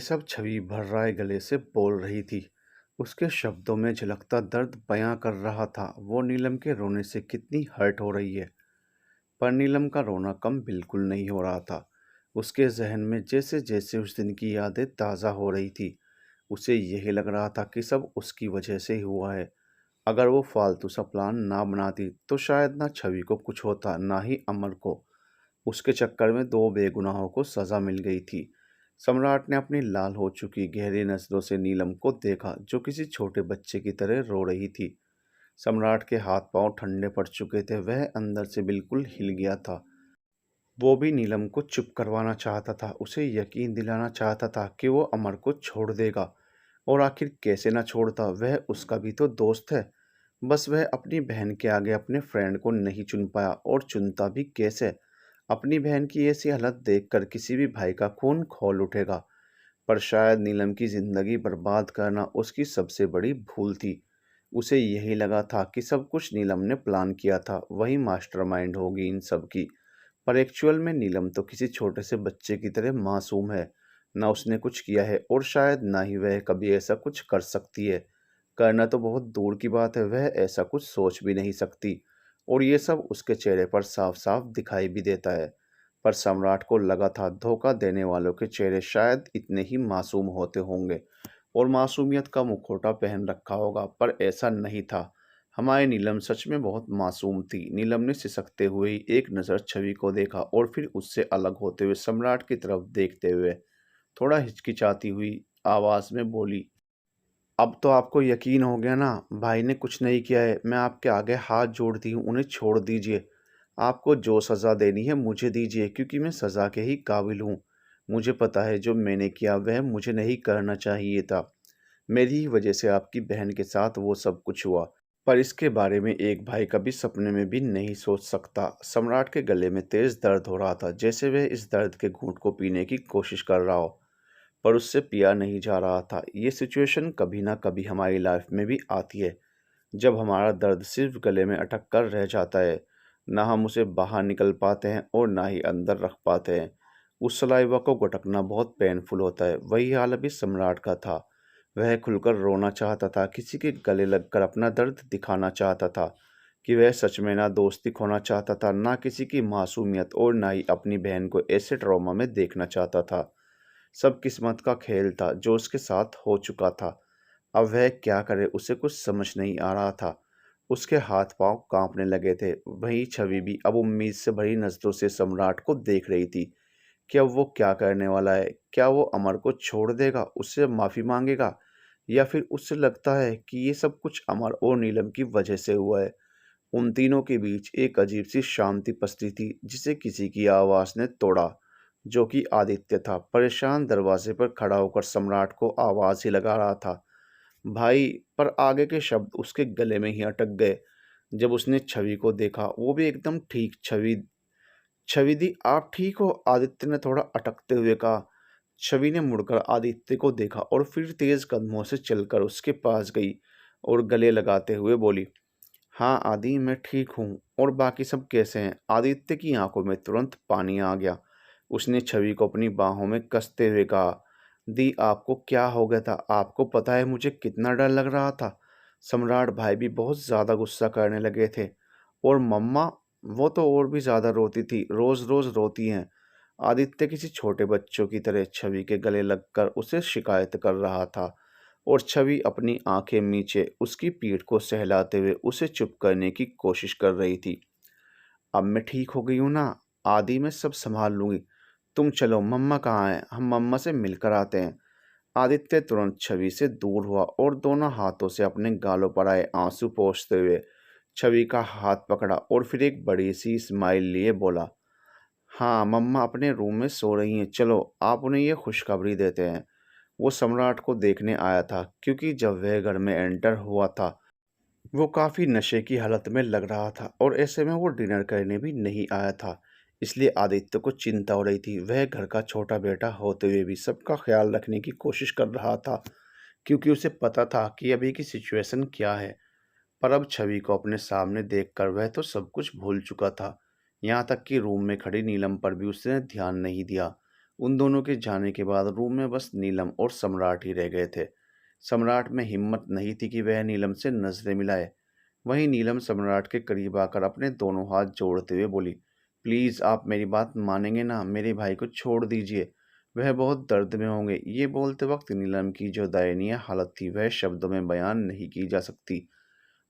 सब छवि भर्राए गले से बोल रही थी। उसके शब्दों में झलकता दर्द बयां कर रहा था। वो नीलम के रोने से कितनी हर्ट हो रही है। पर नीलम का रोना कम बिल्कुल नहीं हो रहा था। उसके जहन में जैसे जैसे उस दिन की यादें ताज़ा हो रही थी, उसे यही लग रहा था कि सब उसकी वजह से ही हुआ है। अगर वो फालतू सा प्लान ना बनाती तो शायद ना छवि को कुछ होता, ना ही अमर को। उसके चक्कर में दो बेगुनाहों को सजा मिल गई थी। सम्राट ने अपनी लाल हो चुकी गहरी नजरों से नीलम को देखा, जो किसी छोटे बच्चे की तरह रो रही थी। सम्राट के हाथ पांव ठंडे पड़ चुके थे। वह अंदर से बिल्कुल हिल गया था। वो भी नीलम को चुप करवाना चाहता था, उसे यकीन दिलाना चाहता था कि वो अमर को छोड़ देगा। और आखिर कैसे ना छोड़ता, वह उसका भी तो दोस्त है। बस वह अपनी बहन के आगे अपने फ्रेंड को नहीं चुन पाया, और चुनता भी कैसे। अपनी बहन की ऐसी हालत देखकर किसी भी भाई का खून खौल उठेगा। पर शायद नीलम की जिंदगी बर्बाद करना उसकी सबसे बड़ी भूल थी। उसे यही लगा था कि सब कुछ नीलम ने प्लान किया था, वही मास्टरमाइंड होगी इन सब की। पर एक्चुअल में नीलम तो किसी छोटे से बच्चे की तरह मासूम है। ना उसने कुछ किया है, और शायद ना ही वह कभी ऐसा कुछ कर सकती है। करना तो बहुत दूर की बात है, वह ऐसा कुछ सोच भी नहीं सकती। और ये सब उसके चेहरे पर साफ साफ दिखाई भी देता है। पर सम्राट को लगा था धोखा देने वालों के चेहरे शायद इतने ही मासूम होते होंगे, और मासूमियत का मुखौटा पहन रखा होगा, पर ऐसा नहीं था। हमारी नीलम सच में बहुत मासूम थी। नीलम ने सिसकते हुए ही एक नज़र छवि को देखा, और फिर उससे अलग होते हुए सम्राट की तरफ देखते हुए थोड़ा हिचकिचाती हुई आवाज में बोली, अब तो आपको यकीन हो गया ना, भाई ने कुछ नहीं किया है। मैं आपके आगे हाथ जोड़ती हूँ, उन्हें छोड़ दीजिए। आपको जो सज़ा देनी है मुझे दीजिए, क्योंकि मैं सज़ा के ही काबिल हूँ। मुझे पता है जो मैंने किया वह मुझे नहीं करना चाहिए था। मेरी ही वजह से आपकी बहन के साथ वो सब कुछ हुआ। पर इसके बारे में एक भाई कभी सपने में भी नहीं सोच सकता। सम्राट के गले में तेज दर्द हो रहा था, जैसे वह इस दर्द के घूंट को पीने की कोशिश कर रहा हो, पर उससे पिया नहीं जा रहा था। ये सिचुएशन कभी ना कभी हमारी लाइफ में भी आती है, जब हमारा दर्द सिर्फ गले में अटक कर रह जाता है। ना हम उसे बाहर निकल पाते हैं, और ना ही अंदर रख पाते हैं। उस सलाइवा को घटकना बहुत पेनफुल होता है। वही हाल अभी सम्राट का था। वह खुलकर रोना चाहता था, किसी के गले लगकर अपना दर्द दिखाना चाहता था। कि वह सच में ना दोस्ती खोना चाहता था, ना किसी की मासूमियत, और ना ही अपनी बहन को ऐसे ट्रॉमा में देखना चाहता था। सब किस्मत का खेल था जो उसके साथ हो चुका था। अब वह क्या करे, उसे कुछ समझ नहीं आ रहा था। उसके हाथ पांव कांपने लगे थे। वही छवि भी अब उम्मीद से भरी नजरों से सम्राट को देख रही थी कि अब वो क्या करने वाला है। क्या वो अमर को छोड़ देगा, उससे माफ़ी मांगेगा, या फिर उससे लगता है कि ये सब कुछ अमर और नीलम की वजह से हुआ है। उन तीनों के बीच एक अजीब सी शांति पसरी थी, जिसे किसी की आवाज़ ने तोड़ा, जो कि आदित्य था। परेशान दरवाजे पर खड़ा होकर सम्राट को आवाज़ ही लगा रहा था, भाई। पर आगे के शब्द उसके गले में ही अटक गए। जब उसने छवि को देखा, वो भी एकदम ठीक। छवि छवि दी, आप ठीक हो? आदित्य ने थोड़ा अटकते हुए कहा। छवि ने मुड़कर आदित्य को देखा, और फिर तेज कदमों से चलकर उसके पास गई, और गले लगाते हुए बोली, हाँ आदि, मैं ठीक हूँ। और बाकी सब कैसे हैं? आदित्य की आंखों में तुरंत पानी आ गया। उसने छवि को अपनी बाहों में कसते हुए कहा, दी आपको क्या हो गया था? आपको पता है मुझे कितना डर लग रहा था। सम्राट भाई भी बहुत ज़्यादा गुस्सा करने लगे थे, और मम्मा, वो तो और भी ज़्यादा रोती थी, रोज़ रोज़ रोती हैं। आदित्य किसी छोटे बच्चों की तरह छवि के गले लगकर उसे शिकायत कर रहा था, और छवि अपनी आंखें नीचे उसकी पीठ को सहलाते हुए उसे चुप करने की कोशिश कर रही थी। अब मैं ठीक हो गई हूँ ना आदि, मैं सब संभाल लूंगी। तुम चलो, मम्मा कहाँ है? हम मम्मा से मिलकर आते हैं। आदित्य तुरंत छवि से दूर हुआ, और दोनों हाथों से अपने गालों पर आए आंसू पोंछते हुए छवि का हाथ पकड़ा, और फिर एक बड़ी सी स्माइल लिए बोला, हाँ मम्मा अपने रूम में सो रही हैं, चलो आप उन्हें ये खुशखबरी देते हैं। वो सम्राट को देखने आया था, क्योंकि जब वह घर में एंटर हुआ था वो काफ़ी नशे की हालत में लग रहा था, और ऐसे में वो डिनर करने भी नहीं आया था। इसलिए आदित्य को चिंता हो रही थी। वह घर का छोटा बेटा होते हुए भी सबका ख्याल रखने की कोशिश कर रहा था, क्योंकि उसे पता था कि अभी की सिचुएशन क्या है। पर अब छवि को अपने सामने देखकर वह तो सब कुछ भूल चुका था। यहाँ तक कि रूम में खड़ी नीलम पर भी उसने ध्यान नहीं दिया। उन दोनों के जाने के बाद रूम में बस नीलम और सम्राट ही रह गए थे। सम्राट में हिम्मत नहीं थी कि वह नीलम से नजरें मिलाए। वहीं नीलम सम्राट के करीब आकर अपने दोनों हाथ जोड़ते हुए बोली, प्लीज आप मेरी बात मानेंगे ना, मेरे भाई को छोड़ दीजिए, वह बहुत दर्द में होंगे। ये बोलते वक्त नीलम की जो दयनीय हालत थी वह शब्दों में बयान नहीं की जा सकती।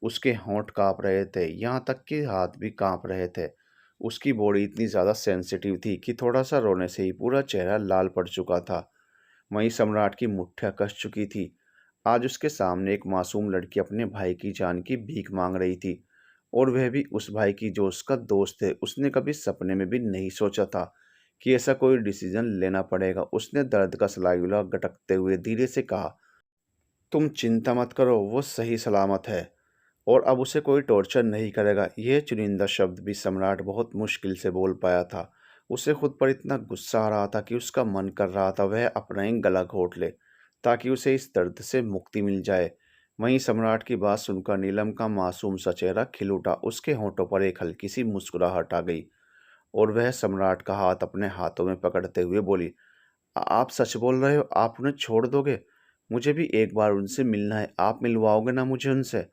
उसके होंठ काँप रहे थे, यहाँ तक कि हाथ भी काँप रहे थे। उसकी बॉडी इतनी ज़्यादा सेंसिटिव थी कि थोड़ा-सा रोने से ही पूरा चेहरा लाल पड़ चुका था। वहीं सम्राट की मुठ्ठियाँ कस चुकी थी। आज उसके सामने एक मासूम लड़की अपने भाई की जान की भीख माँग रही थी, और वह भी उस भाई की जो उसका दोस्त है। उसने कभी सपने में भी नहीं सोचा था कि ऐसा कोई डिसीज़न लेना पड़ेगा। उसने दर्द का सलाइवा गटकते हुए धीरे से कहा, तुम चिंता मत करो, वो सही सलामत है और अब उसे कोई टॉर्चर नहीं करेगा। यह चुनिंदा शब्द भी सम्राट बहुत मुश्किल से बोल पाया था। उसे खुद पर इतना गुस्सा आ रहा था कि उसका मन कर रहा था वह अपना ही गला घोंट ले, ताकि उसे इस दर्द से मुक्ति मिल जाए। वहीं सम्राट की बात सुनकर नीलम का मासूम सा चेहरा खिल उठा। उसके होंठों पर एक हल्की सी मुस्कुराहट आ गई और वह सम्राट का हाथ अपने हाथों में पकड़ते हुए बोली, आप सच बोल रहे हो? आप उन्हें छोड़ दोगे? मुझे भी एक बार उनसे मिलना है, आप मिलवाओगे ना मुझे उनसे?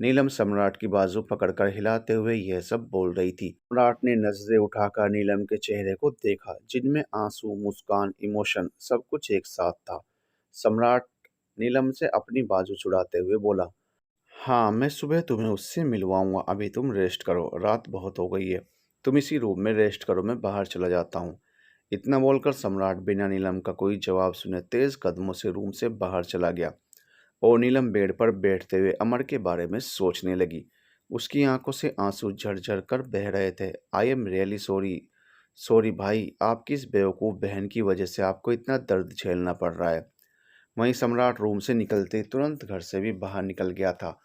नीलम सम्राट की बाजू पकड़कर हिलाते हुए यह सब बोल रही थी। सम्राट ने नजरें उठाकर नीलम के चेहरे को देखा, जिनमें आंसू, मुस्कान, इमोशन सब कुछ एक साथ था। सम्राट नीलम से अपनी बाजू छुड़ाते हुए बोला, हाँ, मैं सुबह तुम्हें उससे मिलवाऊंगा। अभी तुम रेस्ट करो, रात बहुत हो गई है। तुम इसी रूम में रेस्ट करो, मैं बाहर चला जाता हूँ। इतना बोलकर सम्राट बिना नीलम का कोई जवाब सुने तेज कदमों से रूम से बाहर चला गया और नीलम बेड पर बैठते हुए अमर के बारे में सोचने लगी। उसकी आंखों से आंसू झरझर कर बह रहे थे। I am really sorry, sorry भाई, आपकी इस बेवकूफ़ बहन की वजह से आपको इतना दर्द झेलना पड़ रहा है। वहीं सम्राट रूम से निकलते ही तुरंत घर से भी बाहर निकल गया था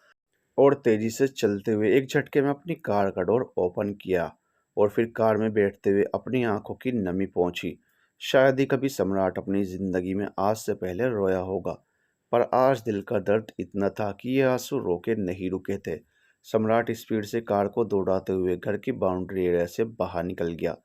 और तेजी से चलते हुए एक झटके में अपनी कार का डोर ओपन किया और फिर कार में बैठते हुए अपनी आंखों की नमी पहुंची। शायद ही कभी सम्राट अपनी जिंदगी में आज से पहले रोया होगा, पर आज दिल का दर्द इतना था कि ये आंसू रोके नहीं रुके थे। सम्राट स्पीड से कार को दौड़ाते हुए घर की बाउंड्री एरिया से बाहर निकल गया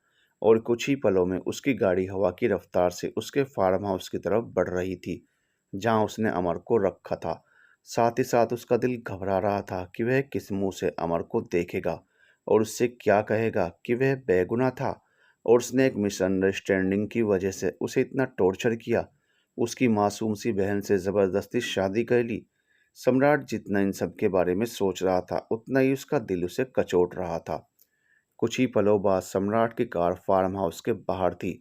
और कुछ ही पलों में उसकी गाड़ी हवा की रफ्तार से उसके फार्म हाउस की तरफ बढ़ रही थी, जहां उसने अमर को रखा था। साथ ही साथ उसका दिल घबरा रहा था कि वह किस मुंह से अमर को देखेगा और उससे क्या कहेगा कि वह बेगुनाह था और उसने एक मिसअंडरस्टैंडिंग की वजह से उसे इतना टॉर्चर किया, उसकी मासूम सी बहन से ज़बरदस्ती शादी कर ली। सम्राट जितना इन सब के बारे में सोच रहा था उतना ही उसका दिल उसे कचोट रहा था। कुछ ही पलों बाद सम्राट की कार फार्म हाउस के बाहर थी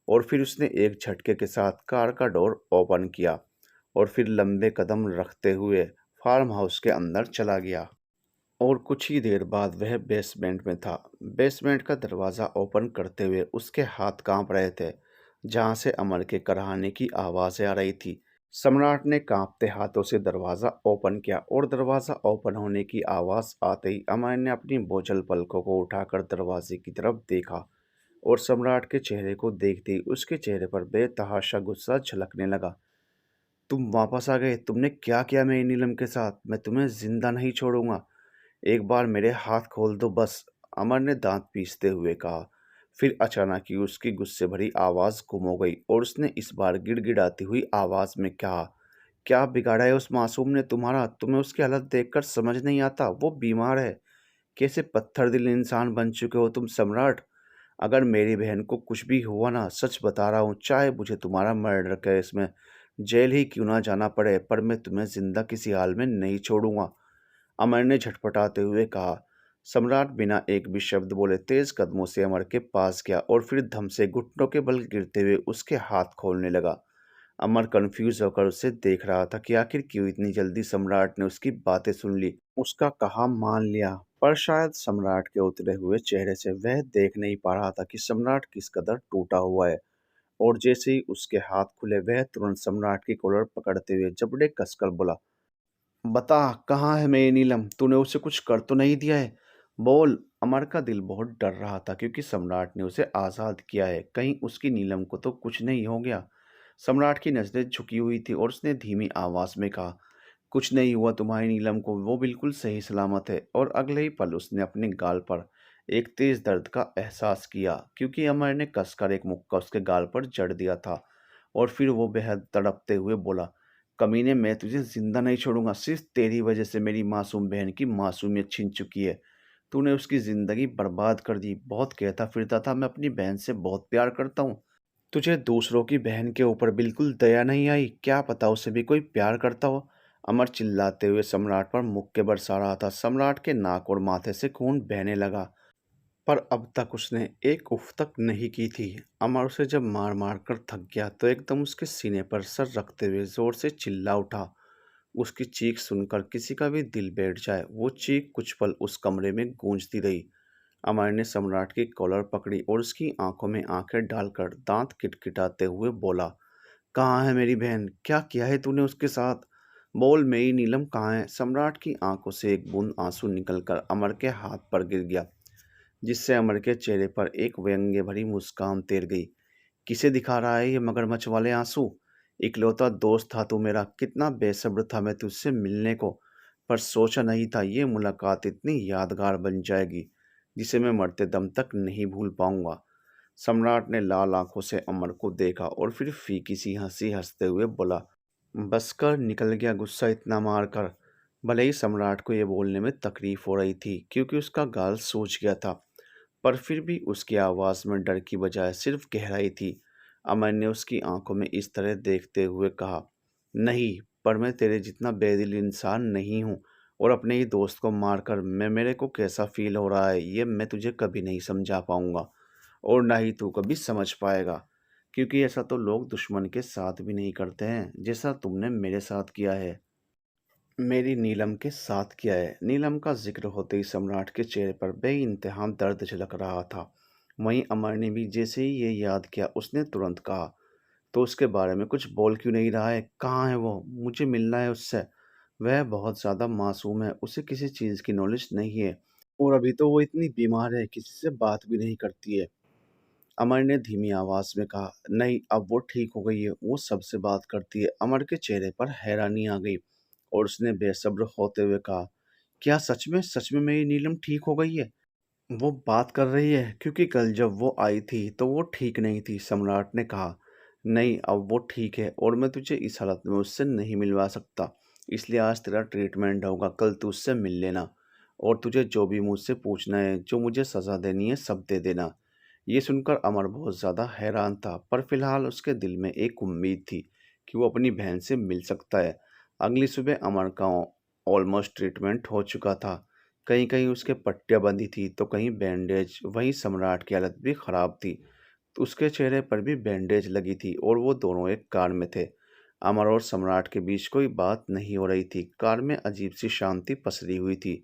और फिर उसने एक झटके के साथ कार का डोर ओपन किया और फिर लंबे कदम रखते हुए फार्म हाउस के अंदर चला गया और कुछ ही देर बाद वह बेसमेंट में था। बेसमेंट का दरवाज़ा ओपन करते हुए उसके हाथ कांप रहे थे, जहां से अमर के कराहने की आवाज़ें आ रही थी। सम्राट ने कांपते हाथों से दरवाज़ा ओपन किया और दरवाज़ा ओपन होने की आवाज़ आते ही अमर ने अपनी बोझल पलकों को उठाकर दरवाजे की तरफ देखा और सम्राट के चेहरे को देखते ही उसके चेहरे पर बेतहाशा गुस्सा झलकने लगा। तुम वापस आ गए, तुमने क्या किया मेरी नीलम के साथ? मैं तुम्हें जिंदा नहीं छोड़ूंगा, एक बार मेरे हाथ खोल दो बस, अमर ने दांत पीसते हुए कहा। फिर अचानक ही उसकी गुस्से भरी आवाज़ गुम हो गई और उसने इस बार गिड़गिड़ाती हुई आवाज़ में कहा, क्या बिगाड़ा है उस मासूम ने तुम्हारा? तुम्हें उसकी हालत देखकर समझ नहीं आता वो बीमार है? कैसे पत्थर दिल इंसान बन चुके हो तुम सम्राट? अगर मेरी बहन को कुछ भी हुआ ना, सच बता रहा हूँ, चाहे मुझे तुम्हारा मर्डर केस में जेल ही क्यों ना जाना पड़े, पर मैं तुम्हें जिंदा किसी हाल में नहीं छोड़ूंगा, अमर ने झटपटाते हुए कहा। सम्राट बिना एक भी शब्द बोले तेज कदमों से अमर के पास गया और फिर धम से घुटनों के बल गिरते हुए उसके हाथ खोलने लगा। अमर कंफ्यूज होकर उसे देख रहा था कि आखिर क्यों इतनी जल्दी सम्राट ने उसकी बातें सुन ली, उसका कहा मान लिया। पर शायद सम्राट के उतरे हुए चेहरे से वह देख नहीं पा रहा था कि सम्राट किस कदर टूटा हुआ है। और जैसे ही उसके हाथ खुले वह तुरंत सम्राट की कॉलर पकड़ते हुए जबड़े कसकर बोला, बता कहाँ है मेरी नीलम? तूने उसे कुछ कर तो नहीं दिया है? बोल। अमर का दिल बहुत डर रहा था क्योंकि सम्राट ने उसे आज़ाद किया है, कहीं उसकी नीलम को तो कुछ नहीं हो गया। सम्राट की नज़रें झुकी हुई थी और उसने धीमी आवाज़ में कहा, कुछ नहीं हुआ तुम्हारी नीलम को, वो बिल्कुल सही सलामत है। और अगले ही पल उसने अपने गाल पर एक तेज दर्द का एहसास किया क्योंकि अमर ने कसकर एक मुक्का उसके गाल पर जड़ दिया था। और फिर वो बेहद तड़पते हुए बोला, कमीने, मैं तुझे जिंदा नहीं छोड़ूंगा। सिर्फ तेरी वजह से मेरी मासूम बहन की मासूमियत छिन चुकी है। तूने उसकी जिंदगी बर्बाद कर दी। बहुत कहता फिरता था मैं अपनी बहन से बहुत प्यार करता हूँ। तुझे दूसरों की बहन के ऊपर बिल्कुल दया नहीं आई? क्या पता उसे भी कोई प्यार करता हो। अमर चिल्लाते हुए सम्राट पर मुक्के बरसा रहा था। सम्राट के नाक और माथे से खून बहने लगा, पर अब तक उसने एक उफ तक नहीं की थी। अमर उसे जब मार मार कर थक गया तो एकदम उसके सीने पर सर रखते हुए जोर से चिल्ला उठा। उसकी चीख सुनकर किसी का भी दिल बैठ जाए। वो चीख कुछ पल उस कमरे में गूंजती रही। अमर ने सम्राट की कॉलर पकड़ी और उसकी आंखों में आंखें डालकर दांत किटकिटाते हुए बोला, कहाँ है मेरी बहन? क्या किया है तूने उसके साथ? बोल, मेरी नीलम कहाँ है? सम्राट की आंखों से एक बूंद आंसू निकलकर अमर के हाथ पर गिर गया, जिससे अमर के चेहरे पर एक व्यंग्य भरी मुस्कान तैर गई। किसे दिखा रहा है ये मगरमच्छ वाले आंसू? इकलौता दोस्त था तू मेरा। कितना बेसब्र था मैं तुझसे मिलने को। पर सोचा नहीं था ये मुलाकात इतनी यादगार बन जाएगी, जिसे मैं मरते दम तक नहीं भूल पाऊंगा। सम्राट ने लाल आंखों से अमर को देखा और फिर फीकी सी हंसी हंसते हुए बोला, बस कर, निकल गया गुस्सा इतना मार कर। भले ही सम्राट को ये बोलने में तकलीफ हो रही थी क्योंकि उसका गाल सूज गया था, पर फिर भी उसकी आवाज़ में डर की बजाय सिर्फ गहराई थी। अमर ने उसकी आंखों में इस तरह देखते हुए कहा, नहीं, पर मैं तेरे जितना बेदिल इंसान नहीं हूँ। और अपने ही दोस्त को मारकर मैं मेरे को कैसा फील हो रहा है ये मैं तुझे कभी नहीं समझा पाऊंगा, और ना ही तू कभी समझ पाएगा। क्योंकि ऐसा तो लोग दुश्मन के साथ भी नहीं करते हैं जैसा तुमने मेरे साथ किया है, मेरी नीलम के साथ किया है। नीलम का जिक्र होते ही सम्राट के चेहरे पर बेइंतहा दर्द झलक रहा था। वहीं अमर ने भी जैसे ही ये याद किया उसने तुरंत कहा, तो उसके बारे में कुछ बोल क्यों नहीं रहा है? कहाँ है वो? मुझे मिलना है उससे। वह बहुत ज़्यादा मासूम है, उसे किसी चीज़ की नॉलेज नहीं है, और अभी तो वो इतनी बीमार है, किसी से बात भी नहीं करती है। अमर ने धीमी आवाज में कहा, नहीं, अब वो ठीक हो गई है, वो सबसे बात करती है। अमर के चेहरे पर हैरानी आ गई और उसने बेसब्र होते हुए कहा, क्या सच में मेरी नीलम ठीक हो गई है? वो बात कर रही है? क्योंकि कल जब वो आई थी तो वो ठीक नहीं थी। सम्राट ने कहा, नहीं, अब वो ठीक है और मैं तुझे इस हालत में उससे नहीं मिलवा सकता। इसलिए आज तेरा ट्रीटमेंट होगा, कल तू उससे मिल लेना, और तुझे जो भी मुझसे पूछना है, जो मुझे सज़ा देनी है, सब दे देना। ये सुनकर अमर बहुत ज़्यादा हैरान था, पर फिलहाल उसके दिल में एक उम्मीद थी कि वो अपनी बहन से मिल सकता है। अगली सुबह अमर का ऑलमोस्ट ट्रीटमेंट हो चुका था। कहीं कहीं उसके पट्टियाँ बंधी थी तो कहीं बैंडेज। वहीं सम्राट की हालत भी ख़राब थी, तो उसके चेहरे पर भी बैंडेज लगी थी और वो दोनों एक कार में थे। अमर और सम्राट के बीच कोई बात नहीं हो रही थी। कार में अजीब सी शांति पसरी हुई थी।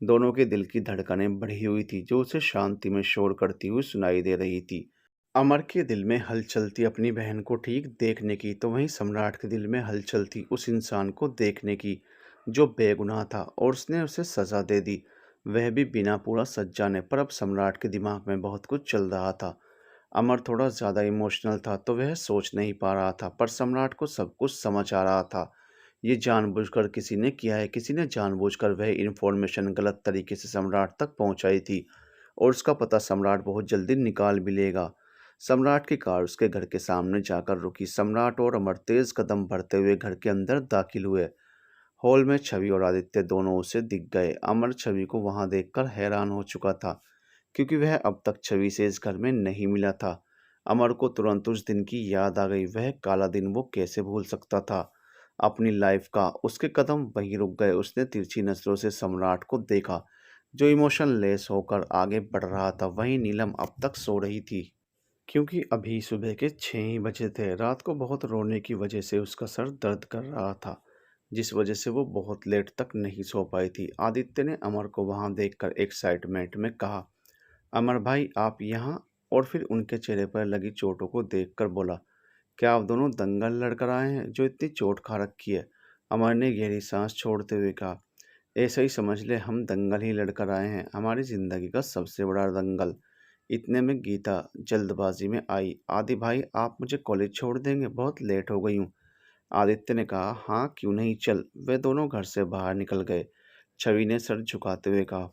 दोनों के दिल की धड़कनें बढ़ी हुई थी जो उसे शांति में शोर करती हुई सुनाई दे रही थी। अमर के दिल में हलचल थी अपनी बहन को ठीक देखने की, तो वहीं सम्राट के दिल में हलचल थी उस इंसान को देखने की जो बेगुनाह था और उसने उसे सज़ा दे दी, वह भी बिना पूरा सच जाने। पर अब सम्राट के दिमाग में बहुत कुछ चल रहा था। अमर थोड़ा ज़्यादा इमोशनल था तो वह सोच नहीं पा रहा था, पर सम्राट को सब कुछ समझ आ रहा था। ये जानबूझकर किसी ने किया है, किसी ने जानबूझकर वह इन्फॉर्मेशन गलत तरीके से सम्राट तक पहुंचाई थी, और उसका पता सम्राट बहुत जल्दी निकाल भी लेगा। सम्राट की कार उसके घर के सामने जाकर रुकी। सम्राट और अमर तेज कदम बढ़ते हुए घर के अंदर दाखिल हुए। हॉल में छवि और आदित्य दोनों उसे दिख गए। अमर छवि को वहां देखकर हैरान हो चुका था क्योंकि वह अब तक छवि से इस घर में नहीं मिला था। अमर को तुरंत उस दिन की याद आ गई। वह काला दिन वो कैसे भूल सकता था अपनी लाइफ का। उसके कदम वहीं रुक गए। उसने तिरछी नजरों से सम्राट को देखा जो इमोशनलेस होकर आगे बढ़ रहा था। वहीं नीलम अब तक सो रही थी क्योंकि अभी सुबह के 6 ही बजे थे। रात को बहुत रोने की वजह से उसका सर दर्द कर रहा था, जिस वजह से वो बहुत लेट तक नहीं सो पाई थी। आदित्य ने अमर को वहां देखकर एक्साइटमेंट में कहा, अमर भाई, आप यहाँ? और फिर उनके चेहरे पर लगी चोटों को देखकर बोला, क्या आप दोनों दंगल लड़कर आए हैं जो इतनी चोट खा रखी है? अमर ने गहरी सांस छोड़ते हुए कहा, ऐसा ही समझ ले, हम दंगल ही लड़कर आए हैं, हमारी ज़िंदगी का सबसे बड़ा दंगल। इतने में गीता जल्दबाजी में आई, आदि भाई, आप मुझे कॉलेज छोड़ देंगे? बहुत लेट हो गई हूँ। आदित्य ने कहा, हाँ क्यों नहीं, चल। वे दोनों घर से बाहर निकल गए। छवि ने सर झुकाते हुए कहा,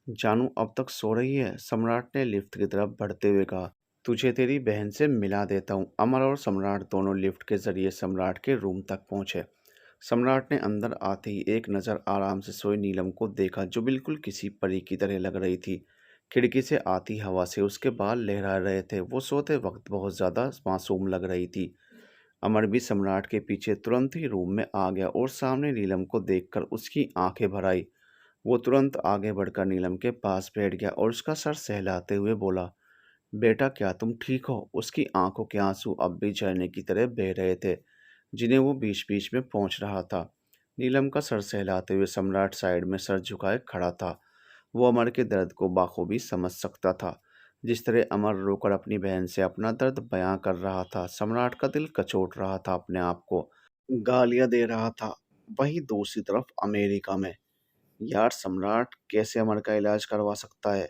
जानू अब तक सो रही है? सम्राट ने लिफ्ट की तरफ बढ़ते हुए कहा। तुझे तेरी बहन से मिला देता हूँ। अमर और सम्राट दोनों लिफ्ट के जरिए सम्राट के रूम तक पहुंचे। सम्राट ने अंदर आते ही एक नज़र आराम से सोई नीलम को देखा, जो बिल्कुल किसी परी की तरह लग रही थी। खिड़की से आती हवा से उसके बाल लहरा रहे थे। वो सोते वक्त बहुत ज़्यादा मासूम लग रही थी। अमर भी सम्राट के पीछे तुरंत ही रूम में आ गया और सामने नीलम को देखकर उसकी आंखें भर आई। वो तुरंत आगे बढ़कर नीलम के पास बैठ गया और उसका सर सहलाते हुए बोला, बेटा क्या तुम ठीक हो? उसकी आंखों के आंसू अब भी झरने की तरह बह रहे थे, जिन्हें वो बीच बीच में पहुंच रहा था। नीलम का सर सहलाते हुए सम्राट साइड में सर झुकाए खड़ा था। वो अमर के दर्द को बाखूबी समझ सकता था। जिस तरह अमर रोकर अपनी बहन से अपना दर्द बयां कर रहा था, सम्राट का दिल कचोट रहा था, अपने आप को गालियां दे रहा था। वहीं दूसरी तरफ अमेरिका में, यार सम्राट कैसे अमर का इलाज करवा सकता है?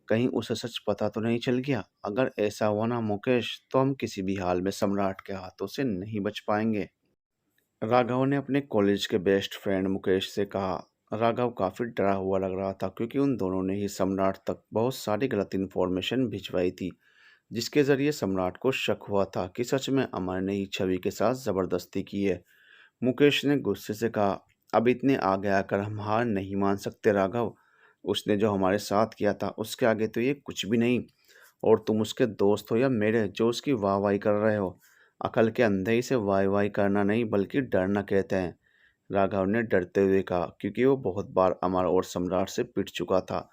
कहीं उसे सच पता तो नहीं चल गया? अगर ऐसा हुआ ना मुकेश, तो हम किसी भी हाल में सम्राट के हाथों से नहीं बच पाएंगे। राघव ने अपने कॉलेज के बेस्ट फ्रेंड मुकेश से कहा। राघव काफ़ी डरा हुआ लग रहा था, क्योंकि उन दोनों ने ही सम्राट तक बहुत सारी गलत इन्फॉर्मेशन भिजवाई थी, जिसके ज़रिए सम्राट को शक हुआ था कि सच में अमर ने ही छवि के साथ ज़बरदस्ती की है। मुकेश ने गुस्से से कहा, अब इतने आगे आकर हम हार नहीं मान सकते राघव। उसने जो हमारे साथ किया था उसके आगे तो ये कुछ भी नहीं। और तुम उसके दोस्त हो या मेरे, जो उसकी वाहवाही कर रहे हो? अकल के अंधे ही से वाहवाही करना नहीं बल्कि डरना कहते हैं। राघव ने डरते हुए कहा, क्योंकि वो बहुत बार अमर और सम्राट से पिट चुका था।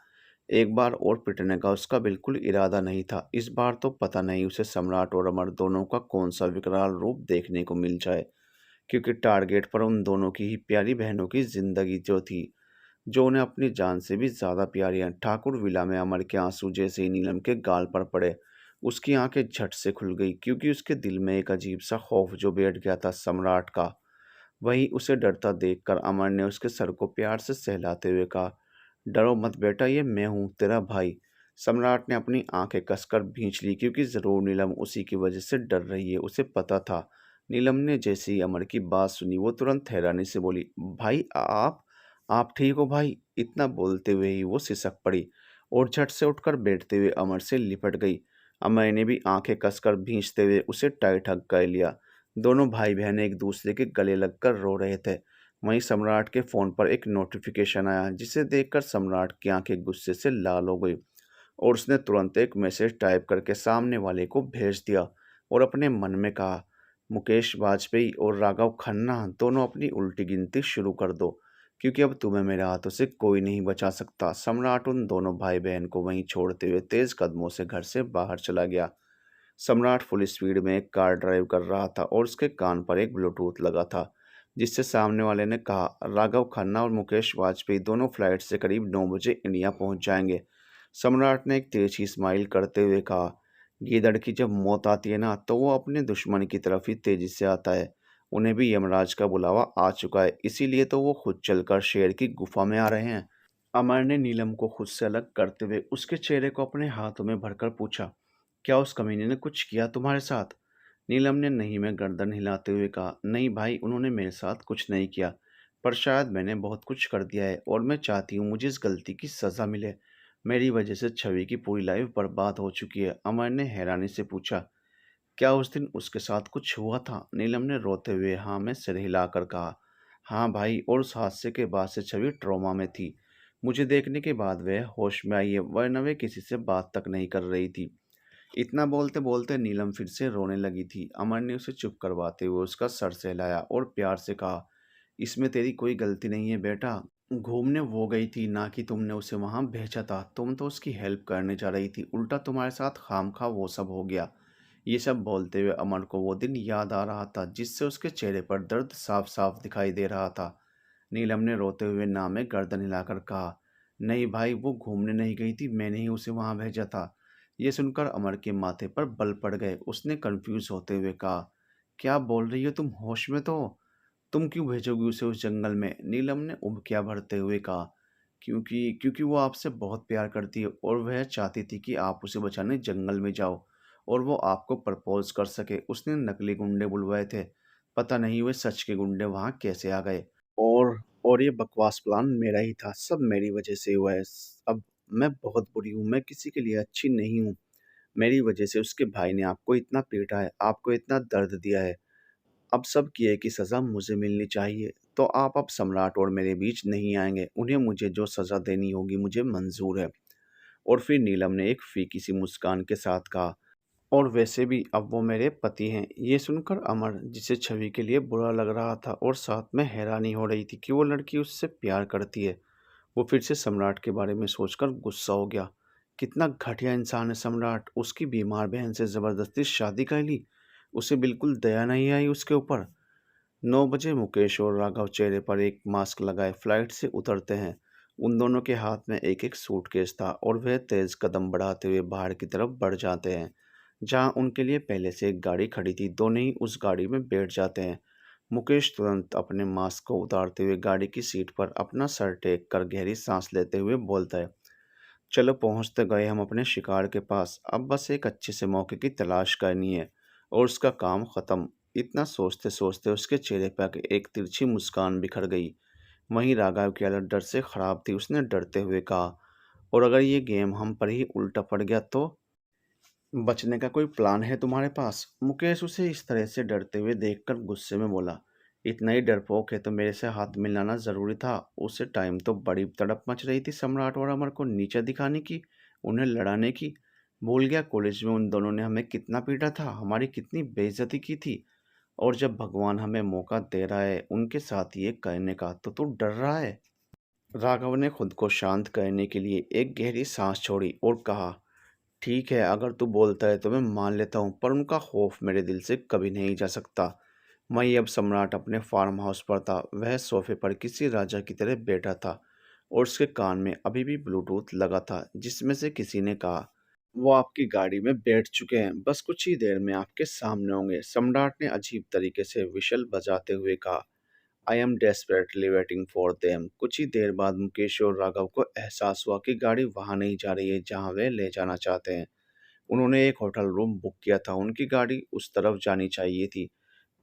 एक बार और पिटने का उसका बिल्कुल इरादा नहीं था। इस बार तो पता नहीं उसे सम्राट और अमर दोनों का कौन सा विकराल रूप देखने को मिल जाए, क्योंकि टारगेट पर उन दोनों की ही प्यारी बहनों की जिंदगी जो थी, जो उन्हें अपनी जान से भी ज्यादा प्यारी हैं। ठाकुर विला में अमर के आंसू जैसे ही नीलम के गाल पर पड़े, उसकी आंखें झट से खुल गई, क्योंकि उसके दिल में एक अजीब सा खौफ जो बैठ गया था सम्राट का। वहीं उसे डरता देखकर अमर ने उसके सर को प्यार से सहलाते हुए कहा, डरो मत बेटा, ये मैं हूँ तेरा भाई। सम्राट ने अपनी आंखें कसकर भींच ली, क्योंकि जरूर नीलम उसी की वजह से डर रही है, उसे पता था। नीलम ने जैसे ही अमर की बात सुनी, वो तुरंत हैरानी से बोली, भाई आप ठीक हो भाई? इतना बोलते हुए ही वो सिसक पड़ी और झट से उठकर बैठते हुए अमर से लिपट गई। अमर ने भी आंखें कसकर भींचते हुए उसे टाइट हग कर लिया। दोनों भाई बहन एक दूसरे के गले लगकर रो रहे थे। वहीं सम्राट के फ़ोन पर एक नोटिफिकेशन आया, जिसे देखकर सम्राट की आंखें गुस्से से लाल हो गई और उसने तुरंत एक मैसेज टाइप करके सामने वाले को भेज दिया और अपने मन में कहा, मुकेश वाजपेयी और राघव खन्ना दोनों अपनी उल्टी गिनती शुरू कर दो, क्योंकि अब तुम्हें मेरे हाथों से कोई नहीं बचा सकता। सम्राट उन दोनों भाई बहन को वहीं छोड़ते हुए तेज कदमों से घर से बाहर चला गया। सम्राट फुल स्पीड में एक कार ड्राइव कर रहा था और उसके कान पर एक ब्लूटूथ लगा था, जिससे सामने वाले ने कहा, राघव खन्ना और मुकेश वाजपेयी दोनों फ्लाइट से करीब 9 बजे इंडिया पहुंच जाएंगे। सम्राट ने एक तेजी स्माइल करते हुए कहा, गीदड़ की जब मौत आती है ना, तो वो अपने दुश्मन की तरफ ही तेजी से आता है। उन्हें भी यमराज का बुलावा आ चुका है, इसीलिए तो वो खुद चलकर शेर की गुफा में आ रहे हैं। अमर ने नीलम को खुद से अलग करते हुए उसके चेहरे को अपने हाथों में भरकर पूछा, क्या उस कमीने ने कुछ किया तुम्हारे साथ? नीलम ने नहीं में गर्दन हिलाते हुए कहा, नहीं भाई, उन्होंने मेरे साथ कुछ नहीं किया, पर शायद मैंने बहुत कुछ कर दिया है और मैं चाहती हूँ मुझे इस गलती की सज़ा मिले। मेरी वजह से छवि की पूरी लाइफ बर्बाद हो चुकी है। अमर ने हैरानी से पूछा, क्या उस दिन उसके साथ कुछ हुआ था? नीलम ने रोते हुए हाँ में सिर हिलाकर कहा, हाँ भाई, और उस हादसे के बाद से छवि ट्रॉमा में थी। मुझे देखने के बाद वह होश में आई है, वरना वे किसी से बात तक नहीं कर रही थी। इतना बोलते बोलते नीलम फिर से रोने लगी थी। अमर ने उसे चुप करवाते हुए उसका सर सहलाया और प्यार से कहा, इसमें तेरी कोई गलती नहीं है बेटा। घूमने वो गई थी, ना कि तुमने उसे वहां भेजा था। तुम तो उसकी हेल्प करने जा रही थी, उल्टा तुम्हारे साथ खामखा वो सब हो गया। ये सब बोलते हुए अमर को वो दिन याद आ रहा था, जिससे उसके चेहरे पर दर्द साफ साफ दिखाई दे रहा था। नीलम ने रोते हुए ना में गर्दन हिलाकर कहा, नहीं भाई, वो घूमने नहीं गई थी, मैंने ही उसे वहां भेजा था। ये सुनकर अमर के माथे पर बल पड़ गए। उसने कंफ्यूज होते हुए कहा, क्या बोल रही हो तुम? होश में तो हो? तुम क्यों भेजोगी उसे उस जंगल में? नीलम ने उबकियां भरते हुए कहा, क्योंकि क्योंकि वो आपसे बहुत प्यार करती है और वह चाहती थी कि आप उसे बचाने जंगल में जाओ और वो आपको प्रपोज कर सके। उसने नकली गुंडे बुलवाए थे, पता नहीं वे सच के गुंडे वहां कैसे आ गए। और और ये बकवास प्लान मेरा ही था, सब मेरी वजह से हुआ है। अब मैं बहुत बुरी हूँ, मैं किसी के लिए अच्छी नहीं हूँ। मेरी वजह से उसके भाई ने आपको इतना पीटा है, आपको इतना दर्द दिया है। अब सब किए की सज़ा मुझे मिलनी चाहिए, तो आप अब सम्राट और मेरे बीच नहीं आएँगे। उन्हें मुझे जो सज़ा देनी होगी मुझे मंज़ूर है। और फिर नीलम ने एक फीकी सी मुस्कान के साथ कहा, और वैसे भी अब वो मेरे पति हैं। ये सुनकर अमर, जिसे छवि के लिए बुरा लग रहा था और साथ में हैरानी हो रही थी कि वो लड़की उससे प्यार करती है, वो फिर से सम्राट के बारे में सोचकर गुस्सा हो गया। कितना घटिया इंसान है सम्राट, उसकी बीमार बहन से ज़बरदस्ती शादी कर ली। उसे बिल्कुल दया नहीं आई उसके ऊपर। 9 बजे मुकेश और राघव चेहरे पर एक मास्क लगाए फ्लाइट से उतरते हैं। उन दोनों के हाथ में एक एक सूटकेस था और वह तेज कदम बढ़ाते हुए बाहर की तरफ बढ़ जाते हैं, जहां उनके लिए पहले से एक गाड़ी खड़ी थी। दोनों ही उस गाड़ी में बैठ जाते हैं। मुकेश तुरंत अपने मास्क को उतारते हुए गाड़ी की सीट पर अपना सर टेक कर गहरी सांस लेते हुए बोलता है, चलो पहुंचते गए हम अपने शिकार के पास। अब बस एक अच्छे से मौके की तलाश करनी है और उसका काम ख़त्म। इतना सोचते सोचते उसके चेहरे पर एक तिरछी मुस्कान बिखर गई। वहीं राघव की हालत डर से खराब थी। उसने डरते हुए कहा, और अगर ये गेम हम पर ही उल्टा पड़ गया तो? बचने का कोई प्लान है तुम्हारे पास? मुकेश उसे इस तरह से डरते हुए देखकर गुस्से में बोला, इतना ही डरपोक है तो मेरे से हाथ मिलाना जरूरी था। उसे टाइम तो बड़ी तड़प मच रही थी सम्राट और अमर को नीचे दिखाने की, उन्हें लड़ाने की। भूल गया कॉलेज में उन दोनों ने हमें कितना पीटा था, हमारी कितनी बेइज्जती की थी। और जब भगवान हमें मौका दे रहा है उनके साथ ये करने का, तो तू डर रहा है? राघव ने खुद को शांत करने के लिए एक गहरी सांस छोड़ी और कहा, ठीक है, अगर तू बोलता है तो मैं मान लेता हूँ, पर उनका खौफ मेरे दिल से कभी नहीं जा सकता। वहीं अब सम्राट अपने फार्म हाउस पर था। वह सोफे पर किसी राजा की तरह बैठा था और उसके कान में अभी भी ब्लूटूथ लगा था, जिसमें से किसी ने कहा, वो आपकी गाड़ी में बैठ चुके हैं, बस कुछ ही देर में आपके सामने होंगे। सम्राट ने अजीब तरीके से विशल बजाते हुए कहा, I am desperately waiting for them. कुछ ही देर बाद मुकेश और राघव को एहसास हुआ कि गाड़ी वहां नहीं जा रही है जहां वे ले जाना चाहते हैं। उन्होंने एक होटल रूम बुक किया था, उनकी गाड़ी उस तरफ जानी चाहिए थी,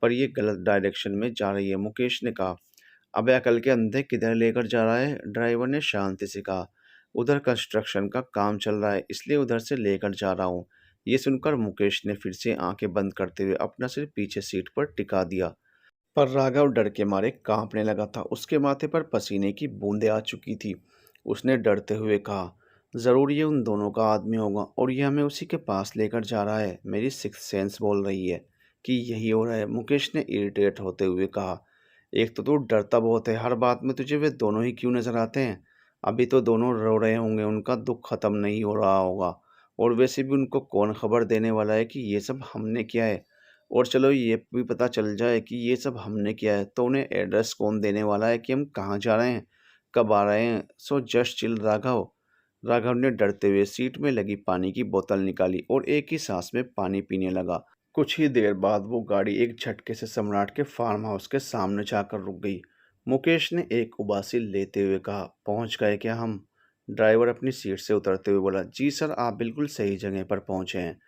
पर ये गलत डायरेक्शन में जा रही है। मुकेश ने कहा, अबे अकल के अंधे, किधर लेकर जा रहा है? ड्राइवर ने शांति से कहा, उधर कंस्ट्रक्शन का काम चल रहा है, इसलिए उधर से लेकर जा रहा हूँ। ये सुनकर मुकेश ने फिर से आंखें बंद करते हुए अपना सिर पीछे सीट पर टिका दिया। पर राघव डर के मारे कांपने लगा था। उसके माथे पर पसीने की बूंदें आ चुकी थी। उसने डरते हुए कहा, ज़रूर ये उन दोनों का आदमी होगा और ये हमें उसी के पास लेकर जा रहा है। मेरी सिक्स सेंस बोल रही है कि यही हो रहा है। मुकेश ने इरिटेट होते हुए कहा, एक तो तू डरता बहुत है, हर बात में तुझे वे दोनों ही क्यों नजर आते हैं? अभी तो दोनों रो रहे होंगे, उनका दुख खत्म नहीं हो रहा होगा। और वैसे भी उनको कौन खबर देने वाला है कि ये सब हमने किया है? और चलो ये भी पता चल जाए कि ये सब हमने किया है, तो उन्हें एड्रेस कौन देने वाला है कि हम कहाँ जा रहे हैं, कब आ रहे हैं? So just chill Raghav. Raghav ने डरते हुए सीट में लगी पानी की बोतल निकाली और एक ही सांस में पानी पीने लगा। कुछ ही देर बाद वो गाड़ी एक झटके से सम्राट के फार्म हाउस के सामने जाकर रुक गई। मुकेश ने एक उबासी लेते हुए कहा, पहुंच गए क्या हम? ड्राइवर अपनी सीट से उतरते हुए बोला, जी सर, आप बिल्कुल सही जगह पर पहुंचे हैं।